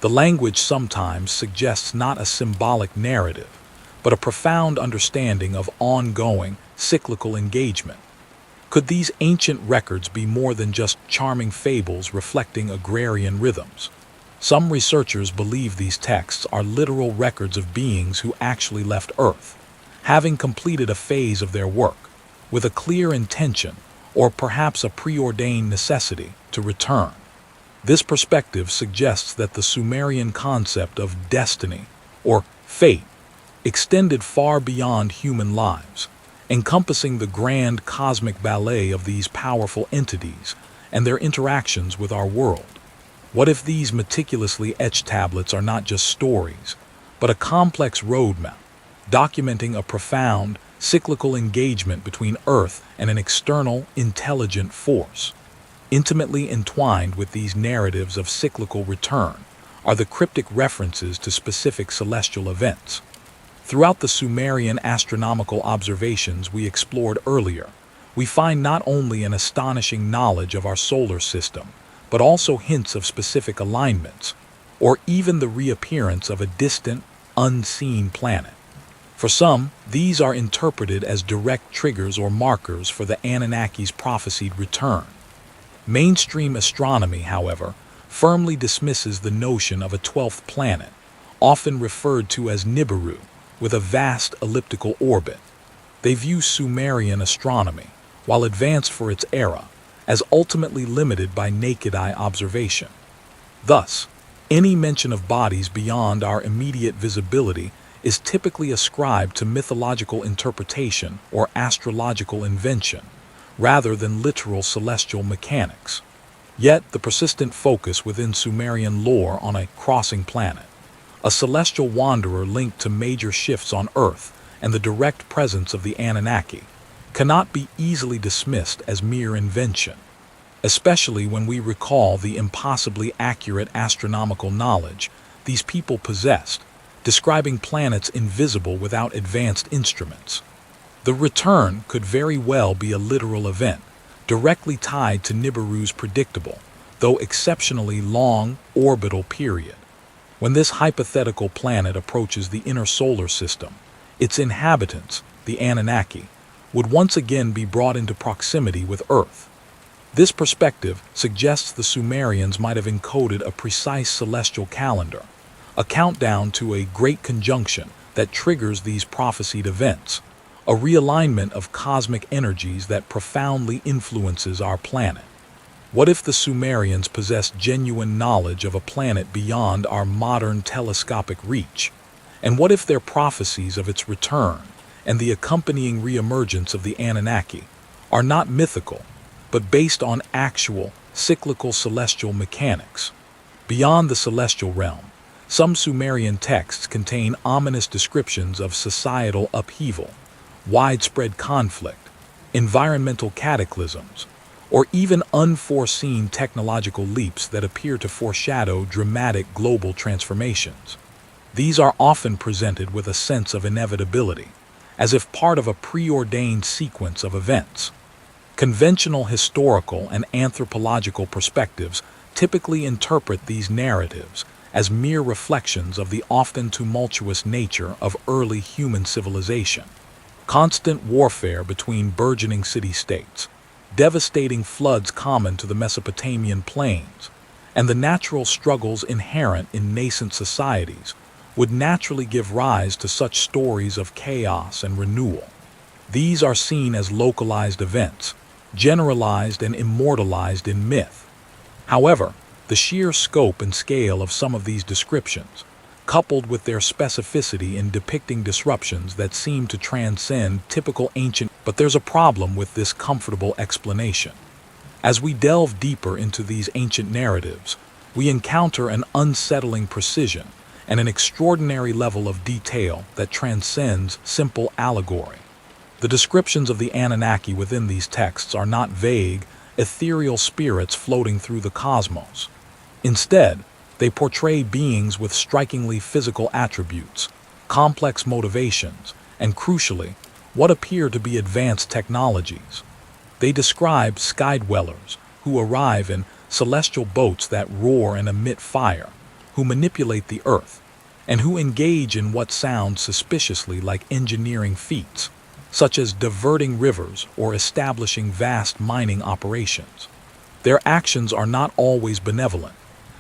Speaker 1: The language sometimes suggests not a symbolic narrative, but a profound understanding of ongoing, cyclical engagement. Could these ancient records be more than just charming fables reflecting agrarian rhythms? Some researchers believe these texts are literal records of beings who actually left Earth, having completed a phase of their work, with a clear intention, or perhaps a preordained necessity, to return. This perspective suggests that the Sumerian concept of destiny, or fate, extended far beyond human lives, encompassing the grand cosmic ballet of these powerful entities and their interactions with our world. What if these meticulously etched tablets are not just stories, but a complex roadmap, documenting a profound, cyclical engagement between Earth and an external, intelligent force? Intimately entwined with these narratives of cyclical return are the cryptic references to specific celestial events. Throughout the Sumerian astronomical observations we explored earlier, we find not only an astonishing knowledge of our solar system, but also hints of specific alignments, or even the reappearance of a distant, unseen planet. For some, these are interpreted as direct triggers or markers for the Anunnaki's prophesied return. Mainstream astronomy, however, firmly dismisses the notion of a 12th planet, often referred to as Nibiru, with a vast elliptical orbit. They view Sumerian astronomy, while advanced for its era, as ultimately limited by naked eye observation. Thus, any mention of bodies beyond our immediate visibility is typically ascribed to mythological interpretation or astrological invention, rather than literal celestial mechanics. Yet, the persistent focus within Sumerian lore on a crossing planet, a celestial wanderer linked to major shifts on Earth, and the direct presence of the Anunnaki, cannot be easily dismissed as mere invention, especially when we recall the impossibly accurate astronomical knowledge these people possessed, describing planets invisible without advanced instruments. The return could very well be a literal event, directly tied to Nibiru's predictable, though exceptionally long, orbital period. When this hypothetical planet approaches the inner solar system, its inhabitants, the Anunnaki, would once again be brought into proximity with Earth. This perspective suggests the Sumerians might have encoded a precise celestial calendar, a countdown to a great conjunction that triggers these prophesied events, a realignment of cosmic energies that profoundly influences our planet. What if the Sumerians possessed genuine knowledge of a planet beyond our modern telescopic reach? And what if their prophecies of its return and the accompanying reemergence of the Anunnaki are not mythical, but based on actual, cyclical celestial mechanics? Beyond the celestial realm, some Sumerian texts contain ominous descriptions of societal upheaval, widespread conflict, environmental cataclysms, or even unforeseen technological leaps that appear to foreshadow dramatic global transformations. These are often presented with a sense of inevitability, as if part of a preordained sequence of events. Conventional historical and anthropological perspectives typically interpret these narratives as mere reflections of the often tumultuous nature of early human civilization. Constant warfare between burgeoning city-states, devastating floods common to the Mesopotamian plains, and the natural struggles inherent in nascent societies would naturally give rise to such stories of chaos and renewal. These are seen as localized events, generalized and immortalized in myth. However, the sheer scope and scale of some of these descriptions, coupled with their specificity in depicting disruptions that seem to transcend typical ancient, but there's a problem with this comfortable explanation. As we delve deeper into these ancient narratives, we encounter an unsettling precision and an extraordinary level of detail that transcends simple allegory. The descriptions of the Anunnaki within these texts are not vague, ethereal spirits floating through the cosmos. Instead, they portray beings with strikingly physical attributes, complex motivations, and crucially, what appear to be advanced technologies. They describe sky-dwellers who arrive in celestial boats that roar and emit fire, who manipulate the earth, and who engage in what sounds suspiciously like engineering feats, such as diverting rivers or establishing vast mining operations. Their actions are not always benevolent.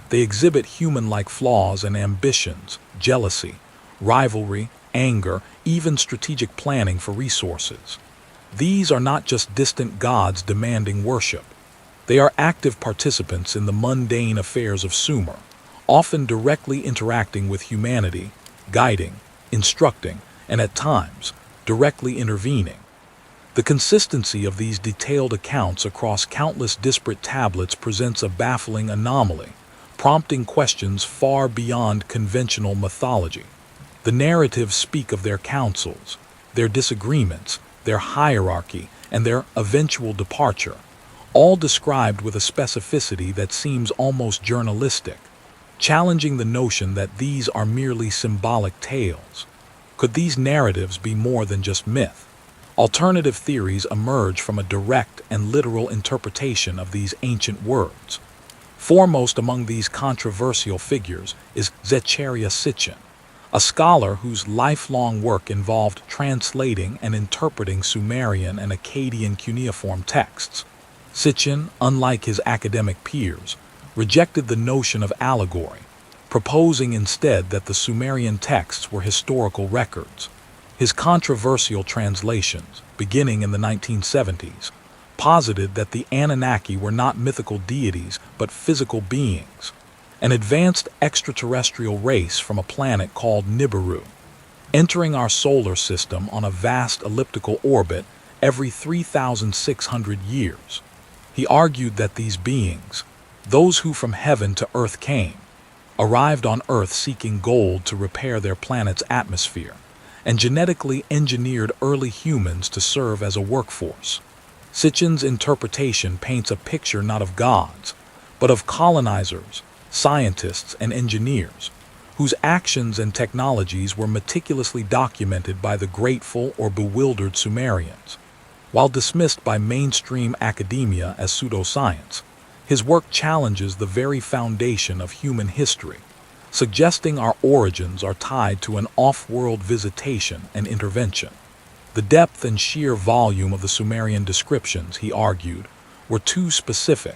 Speaker 1: They exhibit human-like flaws and ambitions, jealousy, rivalry, anger, even strategic planning for resources. These are not just distant gods demanding worship. They are active participants in the mundane affairs of Sumer, often directly interacting with humanity, guiding, instructing, and at times, directly intervening. The consistency of these detailed accounts across countless disparate tablets presents a baffling anomaly, prompting questions far beyond conventional mythology. The narratives speak of their councils, their disagreements, their hierarchy, and their eventual departure, all described with a specificity that seems almost journalistic, challenging the notion that these are merely symbolic tales. Could these narratives be more than just myth? Alternative theories emerge from a direct and literal interpretation of these ancient words. Foremost among these controversial figures is Zecharia Sitchin, a scholar whose lifelong work involved translating and interpreting Sumerian and Akkadian cuneiform texts. Sitchin, unlike his academic peers, rejected the notion of allegory, proposing instead that the Sumerian texts were historical records. His controversial translations, beginning in the 1970s, posited that the Anunnaki were not mythical deities but physical beings, an advanced extraterrestrial race from a planet called Nibiru, entering our solar system on a vast elliptical orbit every 3,600 years. He argued that these beings, those who from heaven to earth came, arrived on Earth seeking gold to repair their planet's atmosphere, and genetically engineered early humans to serve as a workforce. Sitchin's interpretation paints a picture not of gods, but of colonizers, scientists, and engineers, whose actions and technologies were meticulously documented by the grateful or bewildered Sumerians. While dismissed by mainstream academia as pseudoscience, his work challenges the very foundation of human history, suggesting our origins are tied to an off-world visitation and intervention. The depth and sheer volume of the Sumerian descriptions, he argued, were too specific,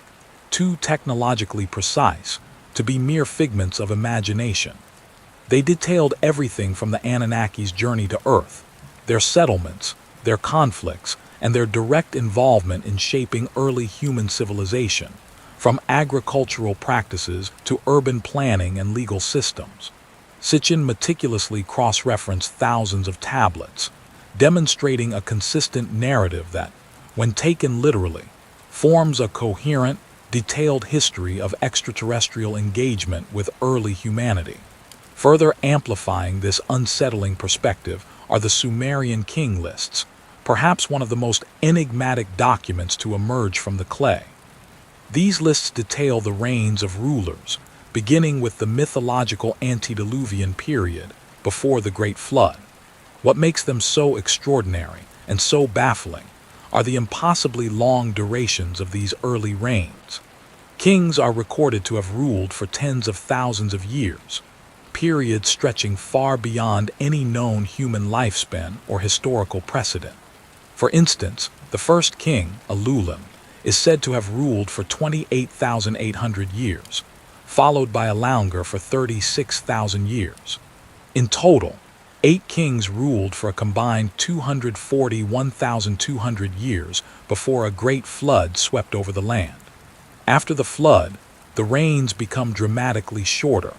Speaker 1: too technologically precise, to be mere figments of imagination. They detailed everything from the Anunnaki's journey to Earth, their settlements, their conflicts, and their direct involvement in shaping early human civilization, from agricultural practices to urban planning and legal systems. Sitchin meticulously cross-referenced thousands of tablets, demonstrating a consistent narrative that, when taken literally, forms a coherent, detailed history of extraterrestrial engagement with early humanity. Further amplifying this unsettling perspective are the Sumerian king lists, perhaps one of the most enigmatic documents to emerge from the clay. These lists detail the reigns of rulers, beginning with the mythological antediluvian period before the Great Flood. What makes them so extraordinary and so baffling are the impossibly long durations of these early reigns. Kings are recorded to have ruled for tens of thousands of years, periods stretching far beyond any known human lifespan or historical precedent. For instance, the first king, Alulim, is said to have ruled for 28,800 years, followed by Alanger for 36,000 years. In total, 8 kings ruled for a combined 241,200 years before a great flood swept over the land. After the flood, the reigns become dramatically shorter,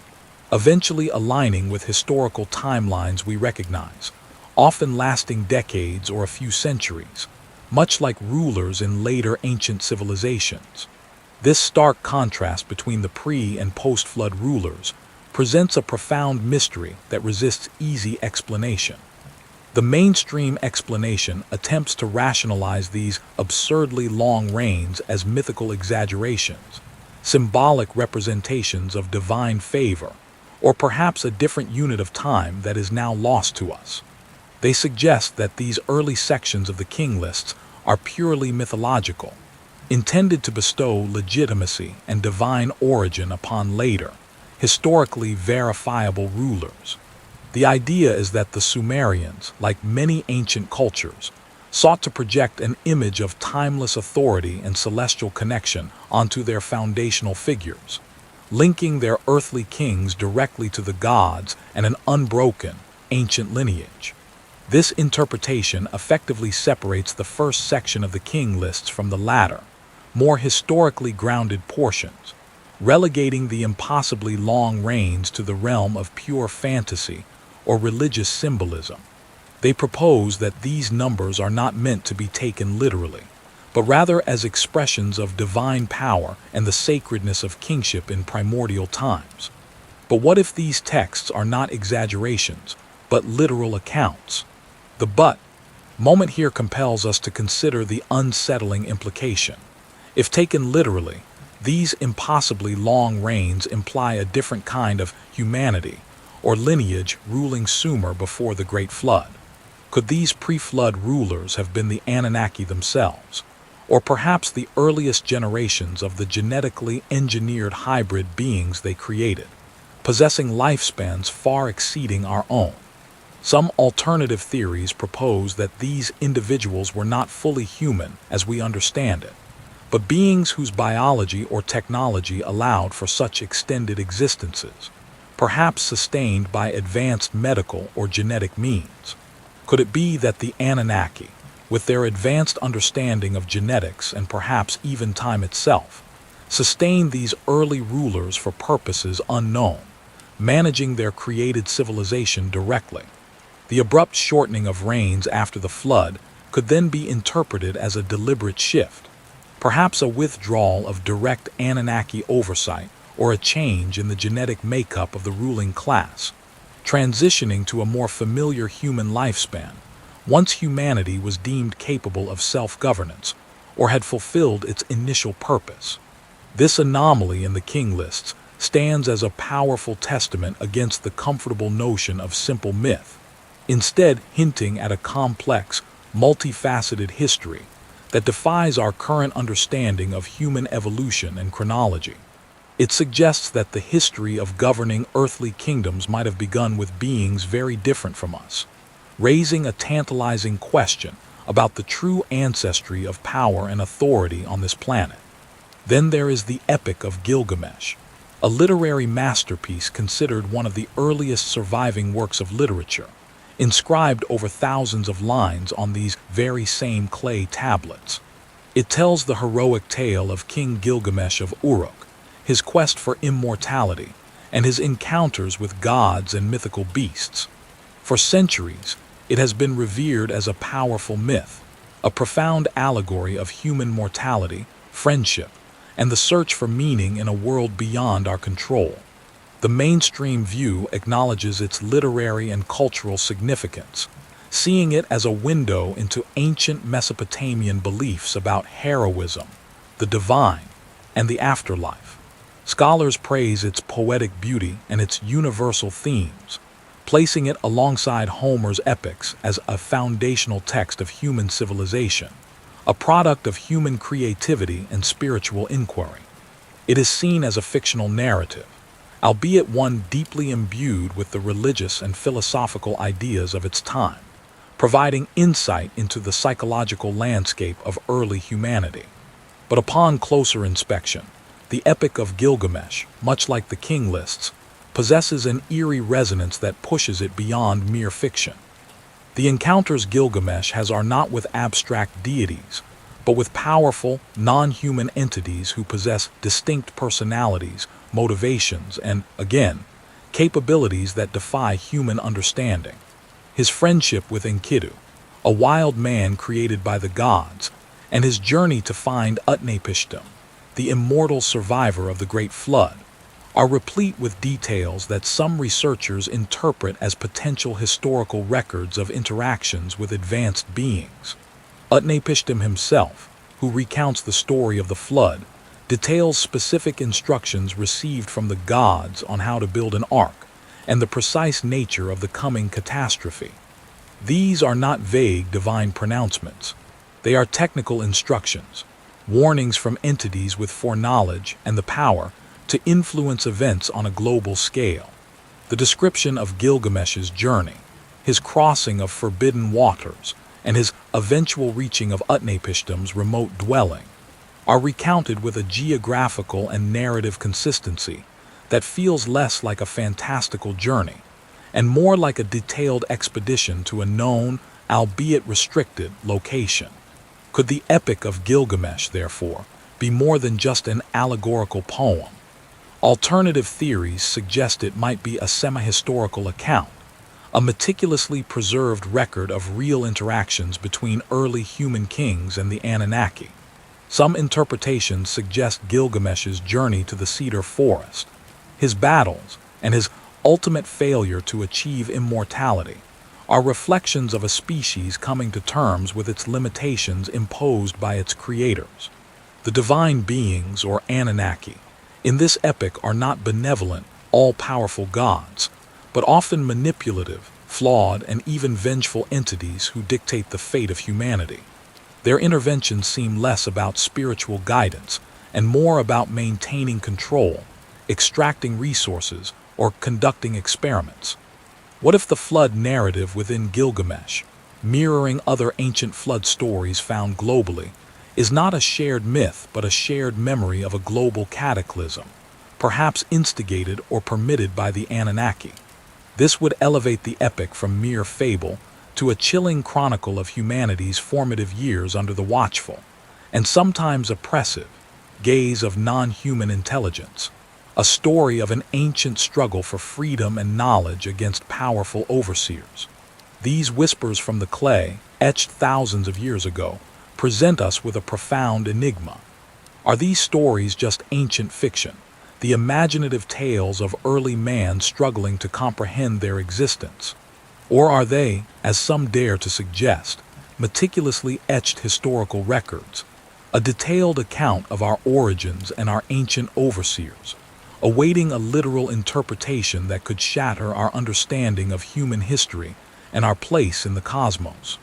Speaker 1: eventually aligning with historical timelines we recognize, often lasting decades or a few centuries, much like rulers in later ancient civilizations. This stark contrast between the pre- and post-flood rulers presents a profound mystery that resists easy explanation. The mainstream explanation attempts to rationalize these absurdly long reigns as mythical exaggerations, symbolic representations of divine favor, or perhaps a different unit of time that is now lost to us. They suggest that these early sections of the king lists are purely mythological, intended to bestow legitimacy and divine origin upon later, historically verifiable rulers. The idea is that the Sumerians, like many ancient cultures, sought to project an image of timeless authority and celestial connection onto their foundational figures, linking their earthly kings directly to the gods and an unbroken, ancient lineage. This interpretation effectively separates the first section of the king lists from the latter, more historically grounded portions, relegating the impossibly long reigns to the realm of pure fantasy or religious symbolism. They propose that these numbers are not meant to be taken literally, but rather as expressions of divine power and the sacredness of kingship in primordial times. But what if these texts are not exaggerations, but literal accounts? The but moment here compels us to consider the unsettling implication. If taken literally, these impossibly long reigns imply a different kind of humanity or lineage ruling Sumer before the Great Flood. Could these pre-flood rulers have been the Anunnaki themselves, or perhaps the earliest generations of the genetically engineered hybrid beings they created, possessing lifespans far exceeding our own? Some alternative theories propose that these individuals were not fully human as we understand it, but beings whose biology or technology allowed for such extended existences, perhaps sustained by advanced medical or genetic means. Could it be that the Anunnaki, with their advanced understanding of genetics and perhaps even time itself, sustained these early rulers for purposes unknown, managing their created civilization directly? The abrupt shortening of reigns after the flood could then be interpreted as a deliberate shift, perhaps a withdrawal of direct Anunnaki oversight or a change in the genetic makeup of the ruling class, transitioning to a more familiar human lifespan once humanity was deemed capable of self-governance or had fulfilled its initial purpose. This anomaly in the king lists stands as a powerful testament against the comfortable notion of simple myth, instead hinting at a complex, multifaceted history that defies our current understanding of human evolution and chronology. It suggests that the history of governing earthly kingdoms might have begun with beings very different from us, raising a tantalizing question about the true ancestry of power and authority on this planet. Then there is the Epic of Gilgamesh, a literary masterpiece considered one of the earliest surviving works of literature, inscribed over thousands of lines on these very same clay tablets. It tells the heroic tale of King Gilgamesh of Uruk, his quest for immortality, and his encounters with gods and mythical beasts. For centuries, it has been revered as a powerful myth, a profound allegory of human mortality, friendship, and the search for meaning in a world beyond our control. The mainstream view acknowledges its literary and cultural significance, seeing it as a window into ancient Mesopotamian beliefs about heroism, the divine, and the afterlife. Scholars praise its poetic beauty and its universal themes, placing it alongside Homer's epics as a foundational text of human civilization, a product of human creativity and spiritual inquiry. It is seen as a fictional narrative, albeit one deeply imbued with the religious and philosophical ideas of its time, providing insight into the psychological landscape of early humanity. But upon closer inspection, the Epic of Gilgamesh, much like the King lists, possesses an eerie resonance that pushes it beyond mere fiction. The encounters Gilgamesh has are not with abstract deities, but with powerful, non-human entities who possess distinct personalities, motivations, and, again, capabilities that defy human understanding. His friendship with Enkidu, a wild man created by the gods, and his journey to find Utnapishtim, the immortal survivor of the Great Flood, are replete with details that some researchers interpret as potential historical records of interactions with advanced beings. Utnapishtim himself, who recounts the story of the flood, details specific instructions received from the gods on how to build an ark and the precise nature of the coming catastrophe. These are not vague divine pronouncements. They are technical instructions, warnings from entities with foreknowledge and the power to influence events on a global scale. The description of Gilgamesh's journey, his crossing of forbidden waters, and his eventual reaching of Utnapishtim's remote dwelling are recounted with a geographical and narrative consistency that feels less like a fantastical journey and more like a detailed expedition to a known, albeit restricted, location. Could the Epic of Gilgamesh, therefore, be more than just an allegorical poem? Alternative theories suggest it might be a semi-historical account, a meticulously preserved record of real interactions between early human kings and the Anunnaki. Some interpretations suggest Gilgamesh's journey to the cedar forest, his battles, and his ultimate failure to achieve immortality are reflections of a species coming to terms with its limitations imposed by its creators. The divine beings, or Anunnaki, in this epic are not benevolent, all-powerful gods, but often manipulative, flawed, and even vengeful entities who dictate the fate of humanity. Their interventions seem less about spiritual guidance and more about maintaining control, extracting resources, or conducting experiments. What if the flood narrative within Gilgamesh, mirroring other ancient flood stories found globally, is not a shared myth but a shared memory of a global cataclysm, perhaps instigated or permitted by the Anunnaki? This would elevate the epic from mere fable to a chilling chronicle of humanity's formative years under the watchful, and sometimes oppressive, gaze of non-human intelligence, a story of an ancient struggle for freedom and knowledge against powerful overseers. These whispers from the clay, etched thousands of years ago, present us with a profound enigma. Are these stories just ancient fiction, the imaginative tales of early man struggling to comprehend their existence? Or are they, as some dare to suggest, meticulously etched historical records, a detailed account of our origins and our ancient overseers, awaiting a literal interpretation that could shatter our understanding of human history and our place in the cosmos?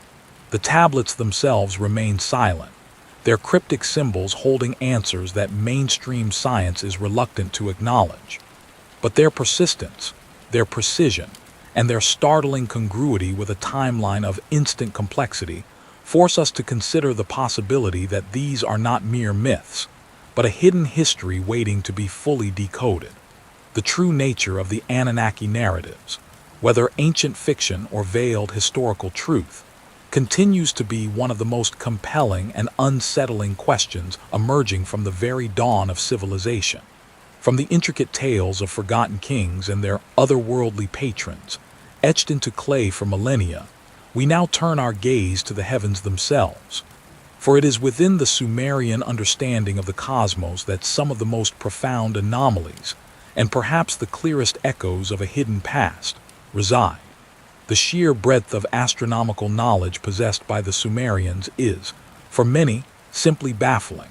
Speaker 1: The tablets themselves remain silent, their cryptic symbols holding answers that mainstream science is reluctant to acknowledge. But their persistence, their precision, and their startling congruity with a timeline of instant complexity force us to consider the possibility that these are not mere myths, but a hidden history waiting to be fully decoded. The true nature of the Anunnaki narratives, whether ancient fiction or veiled historical truth, continues to be one of the most compelling and unsettling questions emerging from the very dawn of civilization. From the intricate tales of forgotten kings and their otherworldly patrons, etched into clay for millennia, we now turn our gaze to the heavens themselves. For it is within the Sumerian understanding of the cosmos that some of the most profound anomalies, and perhaps the clearest echoes of a hidden past, reside. The sheer breadth of astronomical knowledge possessed by the Sumerians is, for many, simply baffling.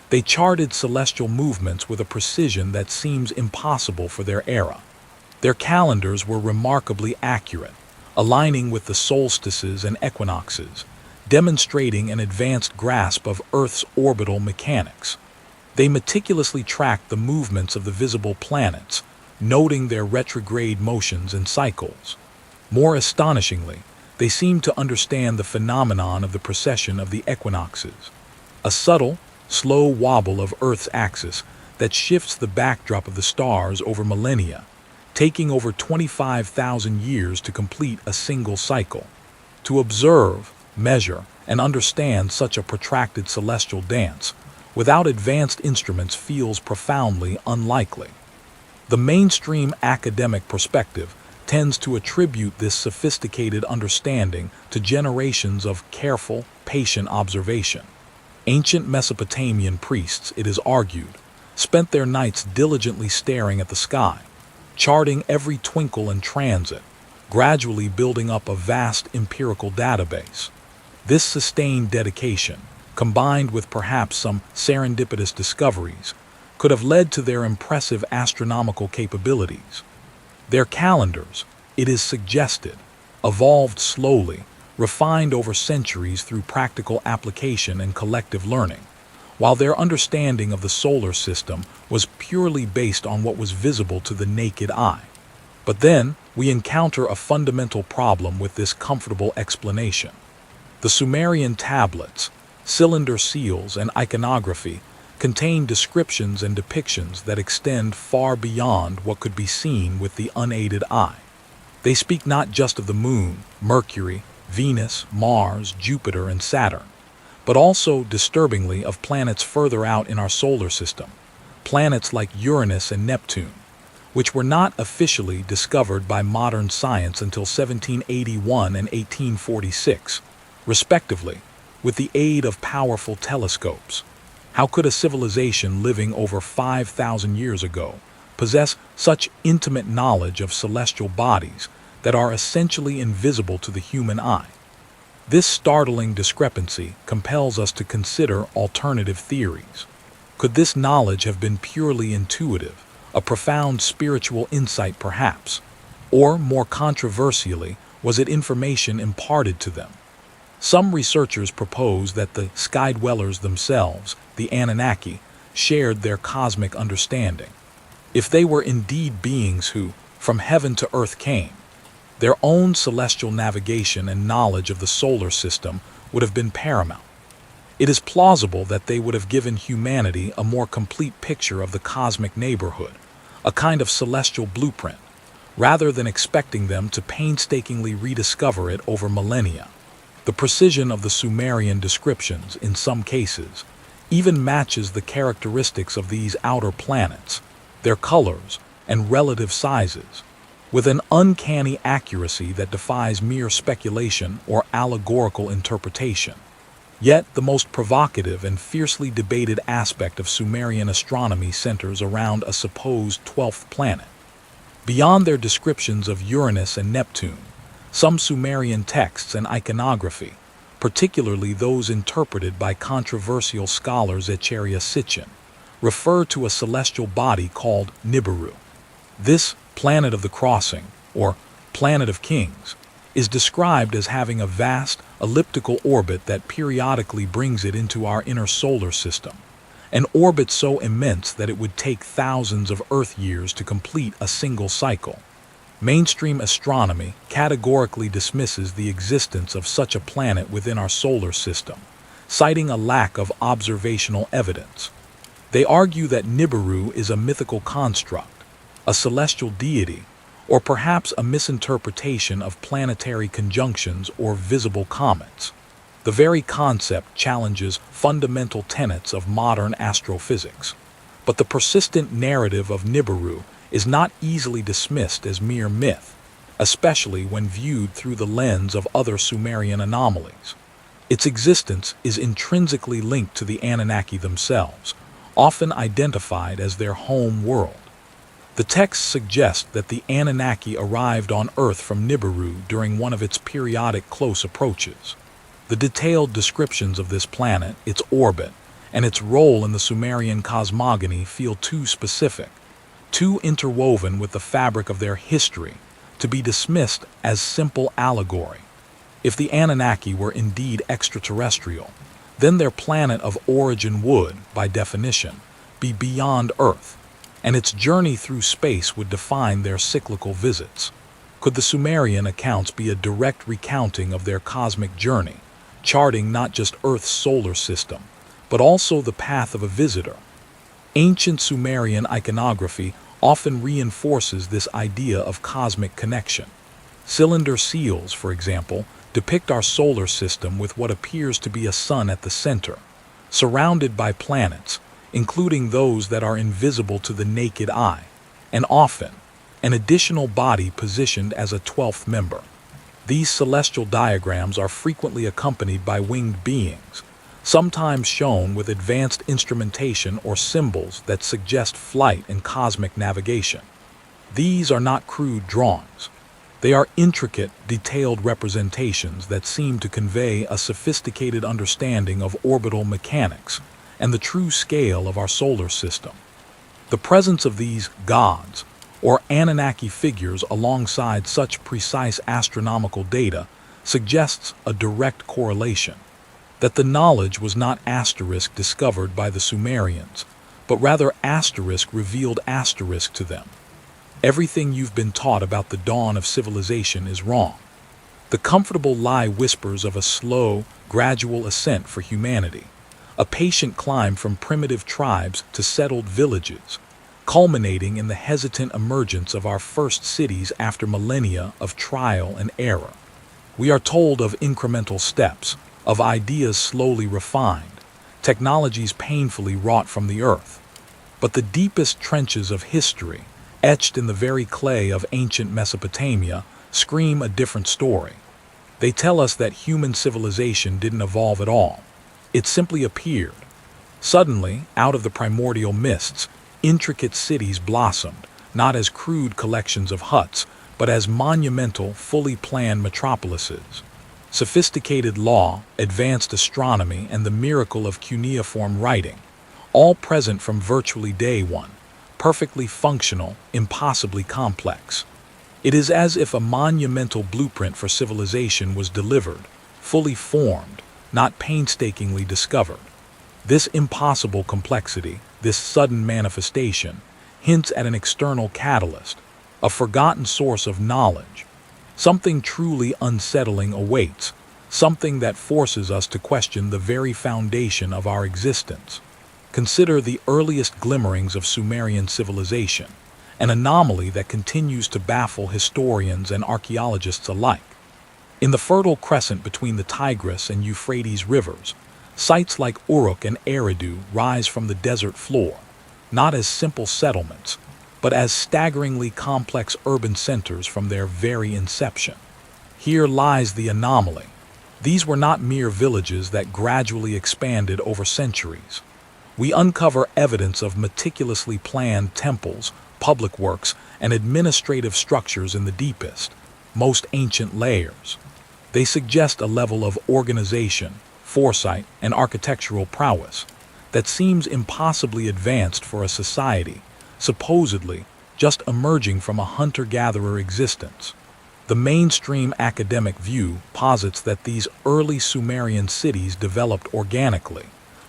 Speaker 1: They charted celestial movements with a precision that seems impossible for their era. Their calendars were remarkably accurate, aligning with the solstices and equinoxes, demonstrating an advanced grasp of Earth's orbital mechanics. They meticulously tracked the movements of the visible planets, noting their retrograde motions and cycles. More astonishingly, they seemed to understand the phenomenon of the precession of the equinoxes, a subtle, slow wobble of Earth's axis that shifts the backdrop of the stars over millennia, taking over 25,000 years to complete a single cycle. To observe, measure, and understand such a protracted celestial dance without advanced instruments feels profoundly unlikely. The mainstream academic perspective tends to attribute this sophisticated understanding to generations of careful, patient observation. Ancient Mesopotamian priests, it is argued, spent their nights diligently staring at the sky, charting every twinkle and transit, gradually building up a vast empirical database. This sustained dedication, combined with perhaps some serendipitous discoveries, could have led to their impressive astronomical capabilities. Their calendars, it is suggested, evolved slowly, refined over centuries through practical application and collective learning, while their understanding of the solar system was purely based on what was visible to the naked eye. But then, we encounter a fundamental problem with this comfortable explanation. The Sumerian tablets, cylinder seals, and iconography contain descriptions and depictions that extend far beyond what could be seen with the unaided eye. They speak not just of the moon, Mercury, Venus, Mars, Jupiter, and Saturn, but also, disturbingly, of planets further out in our solar system, planets like Uranus and Neptune, which were not officially discovered by modern science until 1781 and 1846, respectively, with the aid of powerful telescopes. How could a civilization living over 5,000 years ago possess such intimate knowledge of celestial bodies that are essentially invisible to the human eye? This startling discrepancy compels us to consider alternative theories. Could this knowledge have been purely intuitive, a profound spiritual insight perhaps? Or, more controversially, was it information imparted to them? Some researchers propose that the sky-dwellers themselves, the Anunnaki, shared their cosmic understanding. If they were indeed beings who, from heaven to earth came, their own celestial navigation and knowledge of the solar system would have been paramount. It is plausible that they would have given humanity a more complete picture of the cosmic neighborhood, a kind of celestial blueprint, rather than expecting them to painstakingly rediscover it over millennia. The precision of the Sumerian descriptions, in some cases, even matches the characteristics of these outer planets, their colors, and relative sizes, with an uncanny accuracy that defies mere speculation or allegorical interpretation. Yet, the most provocative and fiercely debated aspect of Sumerian astronomy centers around a supposed 12th planet. Beyond their descriptions of Uranus and Neptune, some Sumerian texts and iconography, particularly those interpreted by controversial scholars at Sitchin, refer to a celestial body called Nibiru. This planet of the crossing, or planet of kings, is described as having a vast, elliptical orbit that periodically brings it into our inner solar system, an orbit so immense that it would take thousands of Earth years to complete a single cycle. Mainstream astronomy categorically dismisses the existence of such a planet within our solar system, citing a lack of observational evidence. They argue that Nibiru is a mythical construct, a celestial deity, or perhaps a misinterpretation of planetary conjunctions or visible comets. The very concept challenges fundamental tenets of modern astrophysics. But the persistent narrative of Nibiru is not easily dismissed as mere myth, especially when viewed through the lens of other Sumerian anomalies. Its existence is intrinsically linked to the Anunnaki themselves, often identified as their home world. The texts suggest that the Anunnaki arrived on Earth from Nibiru during one of its periodic close approaches. The detailed descriptions of this planet, its orbit, and its role in the Sumerian cosmogony feel too specific, too interwoven with the fabric of their history to be dismissed as simple allegory. If the Anunnaki were indeed extraterrestrial, then their planet of origin would, by definition, be beyond Earth, and its journey through space would define their cyclical visits. Could the Sumerian accounts be a direct recounting of their cosmic journey, charting not just Earth's solar system, but also the path of a visitor? Ancient Sumerian iconography often reinforces this idea of cosmic connection. Cylinder seals, for example, depict our solar system with what appears to be a sun at the center, surrounded by planets, including those that are invisible to the naked eye, and often an additional body positioned as a 12th member. These celestial diagrams are frequently accompanied by winged beings, sometimes shown with advanced instrumentation or symbols that suggest flight and cosmic navigation. These are not crude drawings. They are intricate, detailed representations that seem to convey a sophisticated understanding of orbital mechanics and the true scale of our solar system. The presence of these gods, or Anunnaki figures alongside such precise astronomical data, suggests a direct correlation, that the knowledge was not asterisk discovered by the Sumerians, but rather asterisk revealed asterisk to them. Everything you've been taught about the dawn of civilization is wrong. The comfortable lie whispers of a slow, gradual ascent for humanity, a patient climb from primitive tribes to settled villages, culminating in the hesitant emergence of our first cities after millennia of trial and error. We are told of incremental steps, of ideas slowly refined, technologies painfully wrought from the earth. But the deepest trenches of history, etched in the very clay of ancient Mesopotamia, scream a different story. They tell us that human civilization didn't evolve at all. It simply appeared. Suddenly, out of the primordial mists, intricate cities blossomed, not as crude collections of huts, but as monumental, fully planned metropolises. Sophisticated law, advanced astronomy, and the miracle of cuneiform writing, all present from virtually day one, perfectly functional, impossibly complex. It is as if a monumental blueprint for civilization was delivered, fully formed, not painstakingly discovered. This impossible complexity, this sudden manifestation, hints at an external catalyst, a forgotten source of knowledge. Something truly unsettling awaits, something that forces us to question the very foundation of our existence. Consider the earliest glimmerings of Sumerian civilization, an anomaly that continues to baffle historians and archaeologists alike. In the Fertile Crescent between the Tigris and Euphrates rivers, sites like Uruk and Eridu rise from the desert floor, not as simple settlements, but as staggeringly complex urban centers from their very inception. Here lies the anomaly. These were not mere villages that gradually expanded over centuries. We uncover evidence of meticulously planned temples, public works, and administrative structures in the deepest, most ancient layers. They suggest a level of organization, foresight, and architectural prowess that seems impossibly advanced for a society, supposedly just emerging from a hunter-gatherer existence. The mainstream academic view posits that these early Sumerian cities developed organically,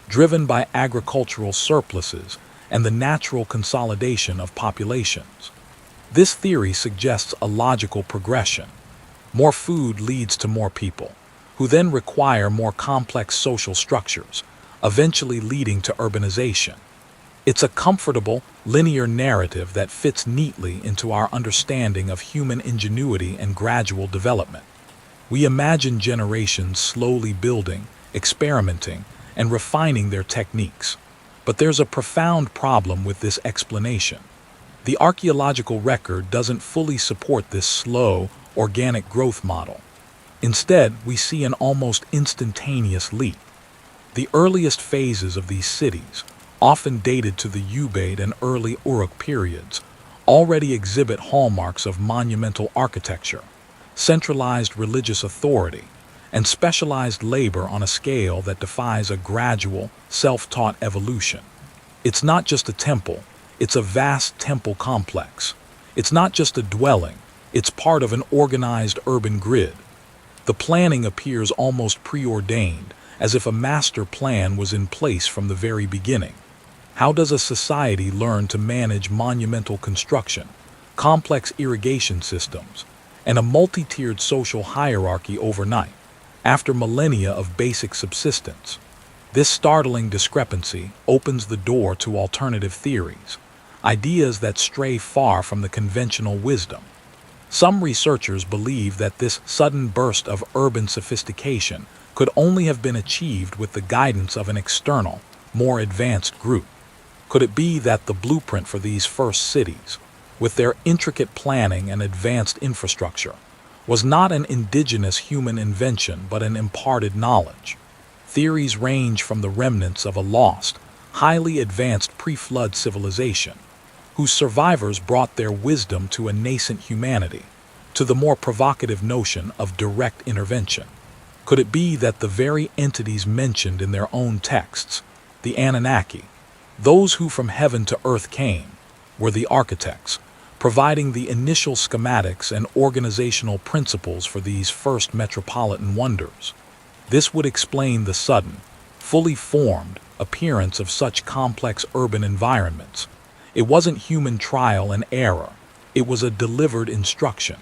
Speaker 1: driven by agricultural surpluses and the natural consolidation of populations. This theory suggests a logical progression. More food leads to more people, who then require more complex social structures, eventually leading to urbanization. It's a comfortable, linear narrative that fits neatly into our understanding of human ingenuity and gradual development. We imagine generations slowly building, experimenting, and refining their techniques. But there's a profound problem with this explanation. The archaeological record doesn't fully support this slow, organic growth model. Instead, we see an almost instantaneous leap. The earliest phases of these cities, often dated to the Ubaid and early Uruk periods, already exhibit hallmarks of monumental architecture, centralized religious authority, and specialized labor on a scale that defies a gradual, self-taught evolution. It's not just a temple, It's a vast temple complex. It's not just a dwelling, it's part of an organized urban grid. The planning appears almost preordained, as if a master plan was in place from the very beginning. How does a society learn to manage monumental construction, complex irrigation systems, and a multi-tiered social hierarchy overnight, after millennia of basic subsistence? This startling discrepancy opens the door to alternative theories, ideas that stray far from the conventional wisdom. Some researchers believe that this sudden burst of urban sophistication could only have been achieved with the guidance of an external, more advanced group. Could it be that the blueprint for these first cities, with their intricate planning and advanced infrastructure, was not an indigenous human invention but an imparted knowledge? Theories range from the remnants of a lost, highly advanced pre-flood civilization, whose survivors brought their wisdom to a nascent humanity, to the more provocative notion of direct intervention. Could it be that the very entities mentioned in their own texts, the Anunnaki, those who from heaven to earth came, were the architects, providing the initial schematics and organizational principles for these first metropolitan wonders? This would explain the sudden, fully formed appearance of such complex urban environments. It wasn't human trial and error, it was a delivered instruction.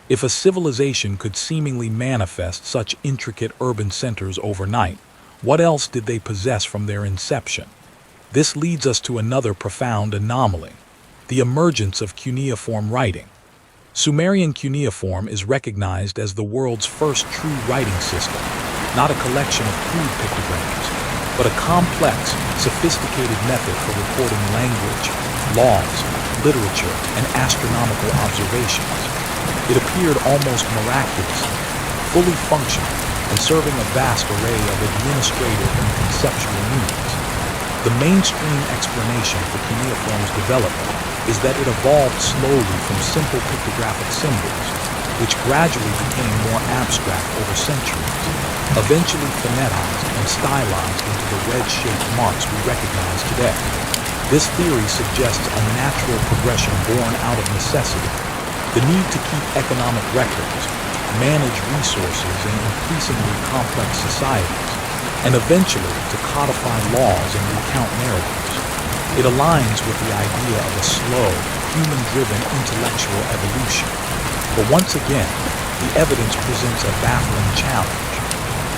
Speaker 1: If a civilization could seemingly manifest such intricate urban centers overnight, what else did they possess from their inception? This leads us to another profound anomaly: the emergence of cuneiform writing. Sumerian cuneiform is recognized as the world's first true writing system, not a collection of crude pictograms, but a complex, sophisticated method for recording language, laws, literature, and astronomical observations. It appeared almost miraculously, fully functional, and serving a vast array of administrative and conceptual needs. The mainstream explanation for cuneiform's development is that it evolved slowly from simple pictographic symbols, which gradually became more abstract over centuries, eventually phoneticized and stylized into the wedge-shaped marks we recognize today. This theory suggests a natural progression born out of necessity, the need to keep economic records, manage resources in increasingly complex societies, and eventually to codify laws and recount narratives. It aligns with the idea of a slow, human-driven intellectual evolution. But once again, the evidence presents a baffling challenge.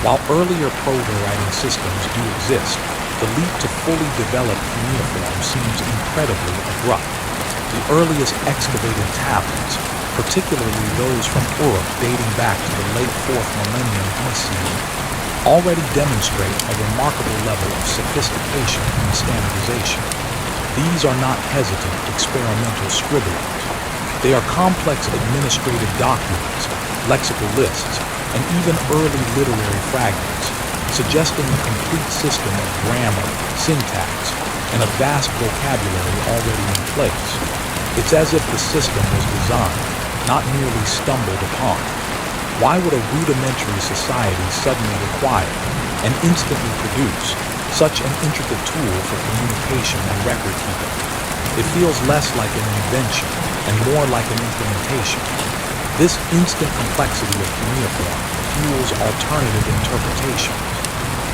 Speaker 1: While earlier proto-writing systems do exist, the leap to fully develop cuneiform seems incredibly abrupt. The earliest excavated tablets, particularly those from Uruk dating back to the late 4th millennium BCE, already demonstrate a remarkable level of sophistication and standardization. These are not hesitant experimental scribblings. They are complex administrative documents, lexical lists, and even early literary fragments, suggesting a complete system of grammar, syntax, and a vast vocabulary already in place. It's as if the system was designed, not merely stumbled upon. Why would a rudimentary society suddenly require and instantly produce such an intricate tool for communication and record keeping? It feels less like an invention and more like an implementation. This instant complexity of cuneiform fuels alternative interpretations.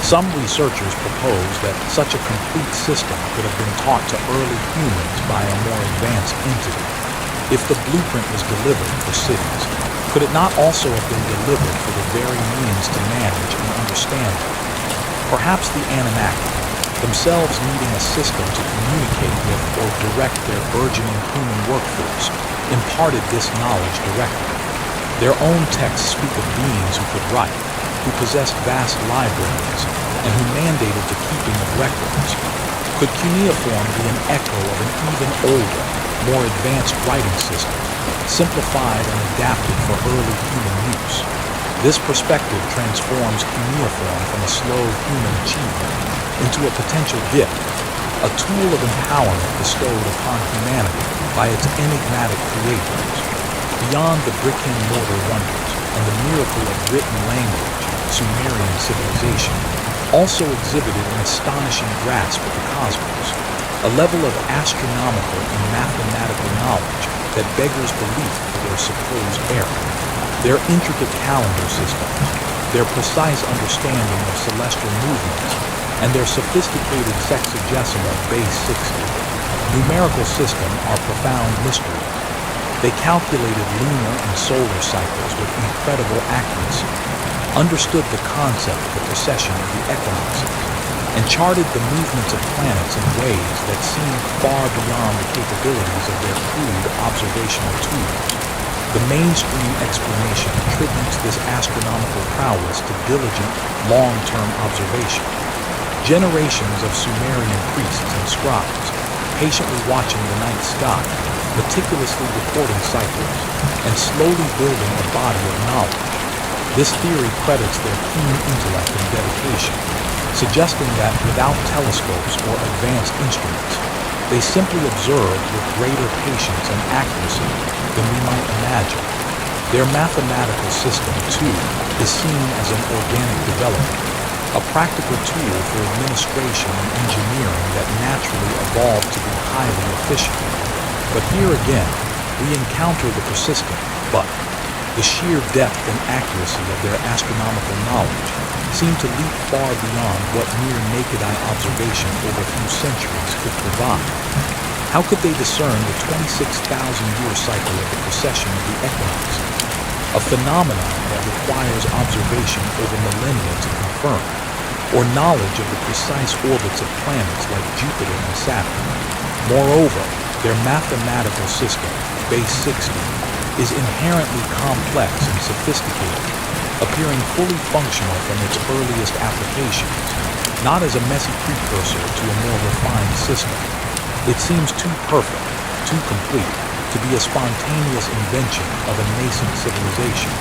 Speaker 1: Some researchers propose that such a complete system could have been taught to early humans by a more advanced entity. If the blueprint was delivered for cities, could it not also have been delivered for the very means to manage and understand them? Perhaps the Anunnaki, themselves needing a system to communicate with or direct their burgeoning human workforce, imparted this knowledge directly. Their own texts speak of beings who could write, who possessed vast libraries, and who mandated the keeping of records. Could cuneiform be an echo of an even older, more advanced writing system, simplified and adapted for early human use? This perspective transforms cuneiform from a slow human achievement into a potential gift, a tool of empowerment bestowed upon humanity by its enigmatic creators. Beyond the brick-and-mortar wonders and the miracle of written language, Sumerian civilization also exhibited an astonishing grasp of the cosmos. a level of astronomical and mathematical knowledge that beggars belief for their supposed error. Their intricate calendar systems, their precise understanding of celestial movements, and their sophisticated sexagesimal base 60 numerical system are profound mysteries. They calculated lunar and solar cycles with incredible accuracy, understood the concept of the precession of the equinoxes, and charted the movements of planets in ways that seemed far beyond the capabilities of their crude observational tools. The mainstream explanation attributes this astronomical prowess to diligent, long-term observation. Generations of Sumerian priests and scribes, patiently watching the night sky, meticulously recording cycles, and slowly building a body of knowledge. This theory credits their keen intellect and dedication, suggesting that without telescopes or advanced instruments, they simply observed with greater patience and accuracy than we might imagine. Their mathematical system, too, is seen as an organic development, a practical tool for administration and engineering that naturally evolved to be highly efficient. But here again, we encounter the persistent but. The sheer depth and accuracy of their astronomical knowledge seemed to leap far beyond what mere naked-eye observation over a few centuries could provide. How could they discern the 26,000-year cycle of the precession of the equinoxes, a phenomenon that requires observation over millennia to confirm, or knowledge of the precise orbits of planets like Jupiter and Saturn? Moreover, their mathematical system, base 60, is inherently complex and sophisticated, appearing fully functional from its earliest applications, not as a messy precursor to a more refined system. It seems too perfect, too complete, to be a spontaneous invention of a nascent civilization.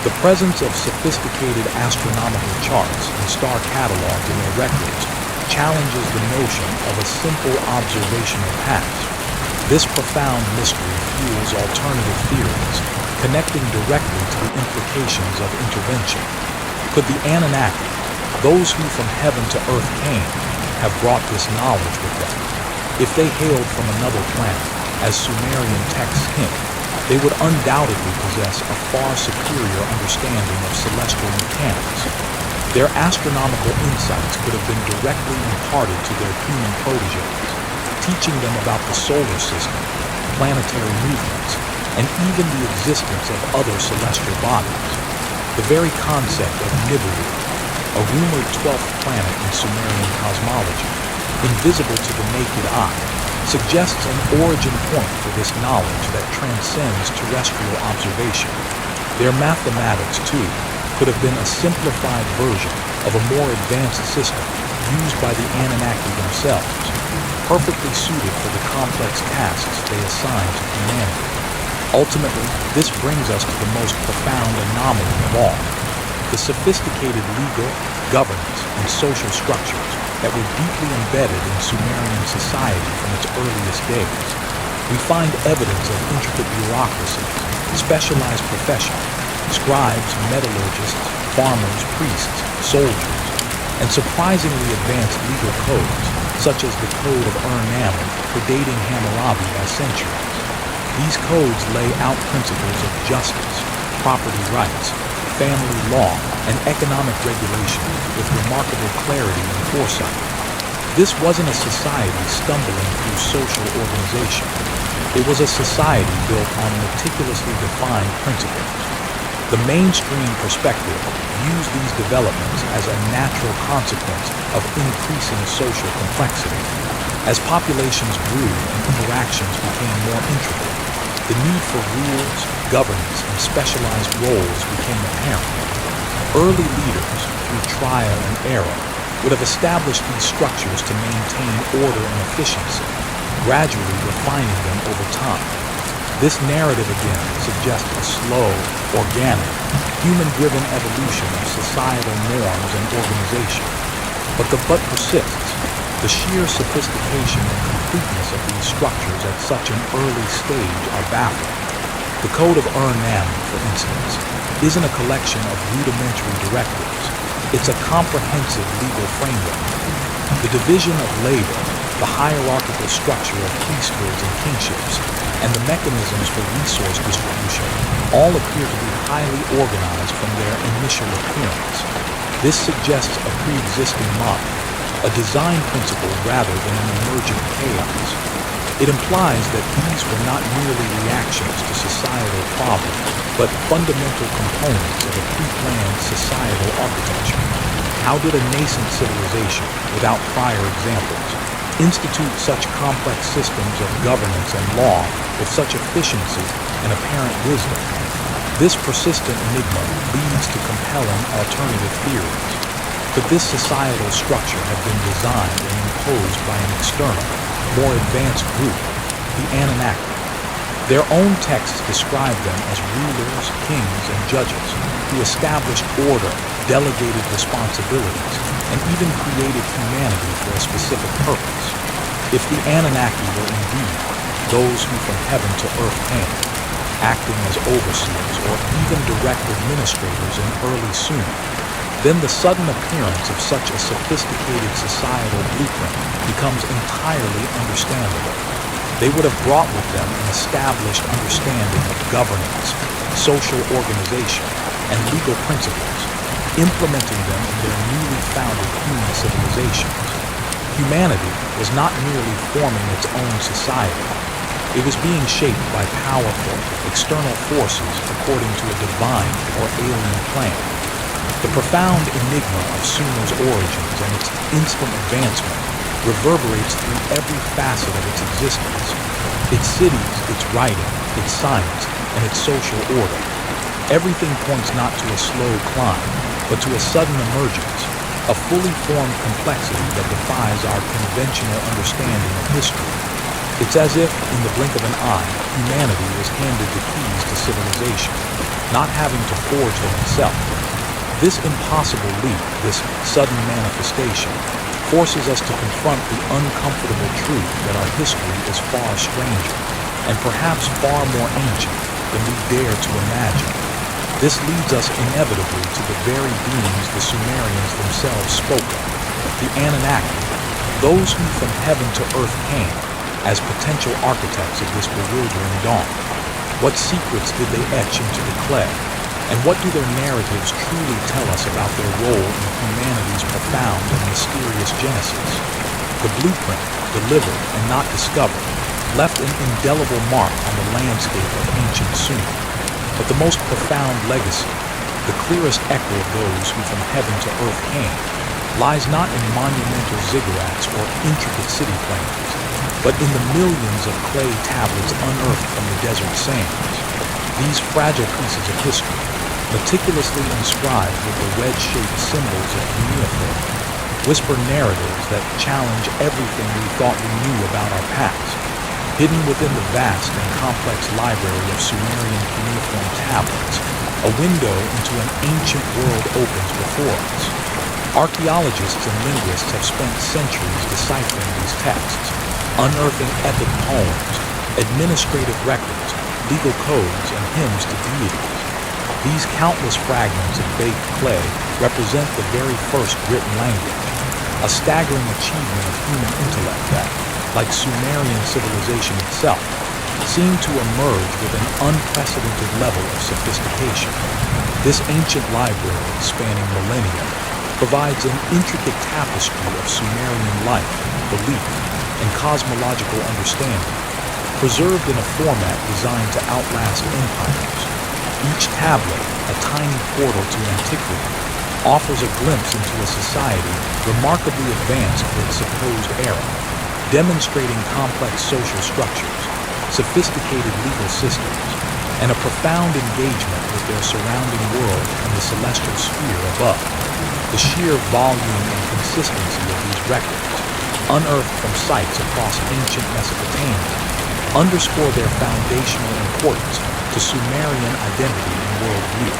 Speaker 1: The presence of sophisticated astronomical charts and star catalogs in their records challenges the notion of a simple observational past. This profound mystery fuels alternative theories, connecting directly to the implications of intervention. Could the Anunnaki, those who from heaven to earth came, have brought this knowledge with them? If they hailed from another planet, as Sumerian texts hint, they would undoubtedly possess a far superior understanding of celestial mechanics. Their astronomical insights could have been directly imparted to their human protégés, teaching them about the solar system, planetary movements, and even the existence of other celestial bodies. The very concept of Nibiru, a rumored 12th planet in Sumerian cosmology, invisible to the naked eye, suggests an origin point for this knowledge that transcends terrestrial observation. Their mathematics, too, could have been a simplified version of a more advanced system used by the Anunnaki themselves, perfectly suited for the complex tasks they assign to humanity. Ultimately, this brings us to the most profound anomaly of all, the sophisticated legal, governance, and social structures that were deeply embedded in Sumerian society from its earliest days. We find evidence of intricate bureaucracies, specialized professions, scribes, metallurgists, farmers, priests, soldiers, and surprisingly advanced legal codes, such as the Code of Ur-Nammu, predating Hammurabi by centuries. These codes lay out principles of justice, property rights, family law, and economic regulation with remarkable clarity and foresight. This wasn't a society stumbling through social organization. It was a society built on meticulously defined principles. The mainstream perspective views these developments as a natural consequence of increasing social complexity. As populations grew and interactions became more intricate, the need for rules, governance, and specialized roles became apparent. Early leaders, through trial and error, would have established these structures to maintain order and efficiency, gradually refining them over time. This narrative again suggests a slow, organic, human-driven evolution of societal norms and organization. But the but persists. The sheer sophistication and completeness of these structures at such an early stage are baffling. The Code of Ur-Nammu, for instance, isn't a collection of rudimentary directives. It's a comprehensive legal framework. The division of labor, the hierarchical structure of priesthoods and kingships, and the mechanisms for resource distribution all appear to be highly organized from their initial appearance. This suggests a pre-existing model, a design principle rather than an emergent chaos. It implies that these were not merely reactions to societal problems, but fundamental components of a pre-planned societal architecture. How did a nascent civilization, without prior examples, institute such complex systems of governance and law with such efficiency and apparent wisdom? This persistent enigma leads to compelling alternative theories. Could this societal structure have been designed and imposed by an external, more advanced group, the Anunnaki? Their own texts describe them as rulers, kings, and judges who established order, delegated responsibilities, and even created humanity for a specific purpose. If the Anunnaki were indeed those who from heaven to earth came, acting as overseers or even direct administrators in early Sumer, then the sudden appearance of such a sophisticated societal blueprint becomes entirely understandable. They would have brought with them an established understanding of governance, social organization, and legal principles, implementing them in their newly founded human civilizations. Humanity was not merely forming its own society. It was being shaped by powerful, external forces according to a divine or alien plan. The profound enigma of Sumer's origins and its instant advancement reverberates through every facet of its existence. Its cities, its writing, its science, and its social order. Everything points not to a slow climb, but to a sudden emergence, a fully formed complexity that defies our conventional understanding of history. It's as if, in the blink of an eye, humanity was handed the keys to civilization, not having to forge them itself. This impossible leap, this sudden manifestation, forces us to confront the uncomfortable truth that our history is far stranger, and perhaps far more ancient than we dare to imagine. This leads us inevitably to the very beings the Sumerians themselves spoke of, the Anunnaki, those who from heaven to earth came as potential architects of this bewildering dawn. What secrets did they etch into the clay? And what do their narratives truly tell us about their role in humanity's profound and mysterious genesis? The blueprint, delivered and not discovered, left an indelible mark on the landscape of ancient Sumer. But the most profound legacy, the clearest echo of those who from heaven to earth came, lies not in monumental ziggurats or intricate city plans, but in the millions of clay tablets unearthed from the desert sands. These fragile pieces of history, meticulously inscribed with the wedge-shaped symbols of cuneiform, whisper narratives that challenge everything we thought we knew about our past. Hidden within the vast and complex library of Sumerian cuneiform tablets, a window into an ancient world opens before us. Archaeologists and linguists have spent centuries deciphering these texts, unearthing epic poems, administrative records, legal codes, and hymns to deities. These countless fragments of baked clay represent the very first written language, a staggering achievement of human intellect that, like Sumerian civilization itself, seemed to emerge with an unprecedented level of sophistication. This ancient library, spanning millennia, provides an intricate tapestry of Sumerian life, belief, and cosmological understanding, preserved in a format designed to outlast empires. Each tablet, a tiny portal to antiquity, offers a glimpse into a society remarkably advanced for its supposed era, demonstrating complex social structures, sophisticated legal systems, and a profound engagement with their surrounding world and the celestial sphere above. The sheer volume and consistency of these records, unearthed from sites across ancient Mesopotamia, underscore their foundational importance to Sumerian identity and worldview.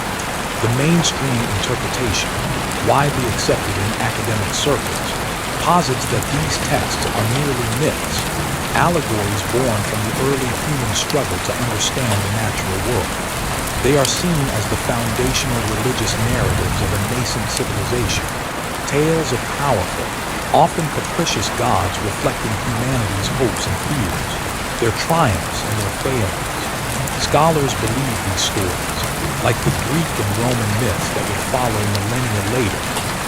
Speaker 1: The mainstream interpretation, widely accepted in academic circles, posits that these texts are merely myths, allegories born from the early human struggle to understand the natural world. They are seen as the foundational religious narratives of a nascent civilization, tales of powerful, often capricious gods reflecting humanity's hopes and fears, their triumphs and their failings. Scholars believe these stories, like the Greek and Roman myths that would follow millennia later,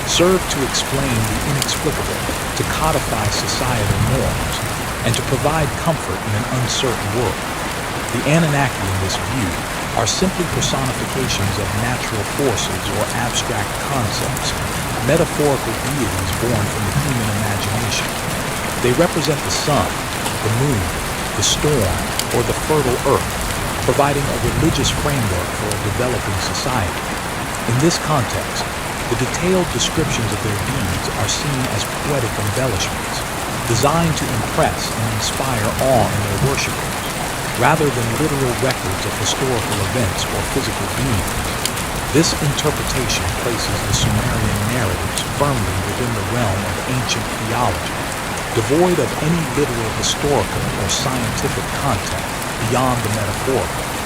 Speaker 1: serve to explain the inexplicable, to codify societal norms, and to provide comfort in an uncertain world. The Anunnaki in this view are simply personifications of natural forces or abstract concepts, metaphorical deities born from the human imagination. They represent the sun, the moon, the storm, or the fertile earth, providing a religious framework for a developing society. In this context, the detailed descriptions of their deeds are seen as poetic embellishments, designed to impress and inspire awe in their worshippers, rather than literal records of historical events or physical beings. This interpretation places the Sumerian narratives firmly within the realm of ancient theology, devoid of any literal historical or scientific content beyond the metaphorical.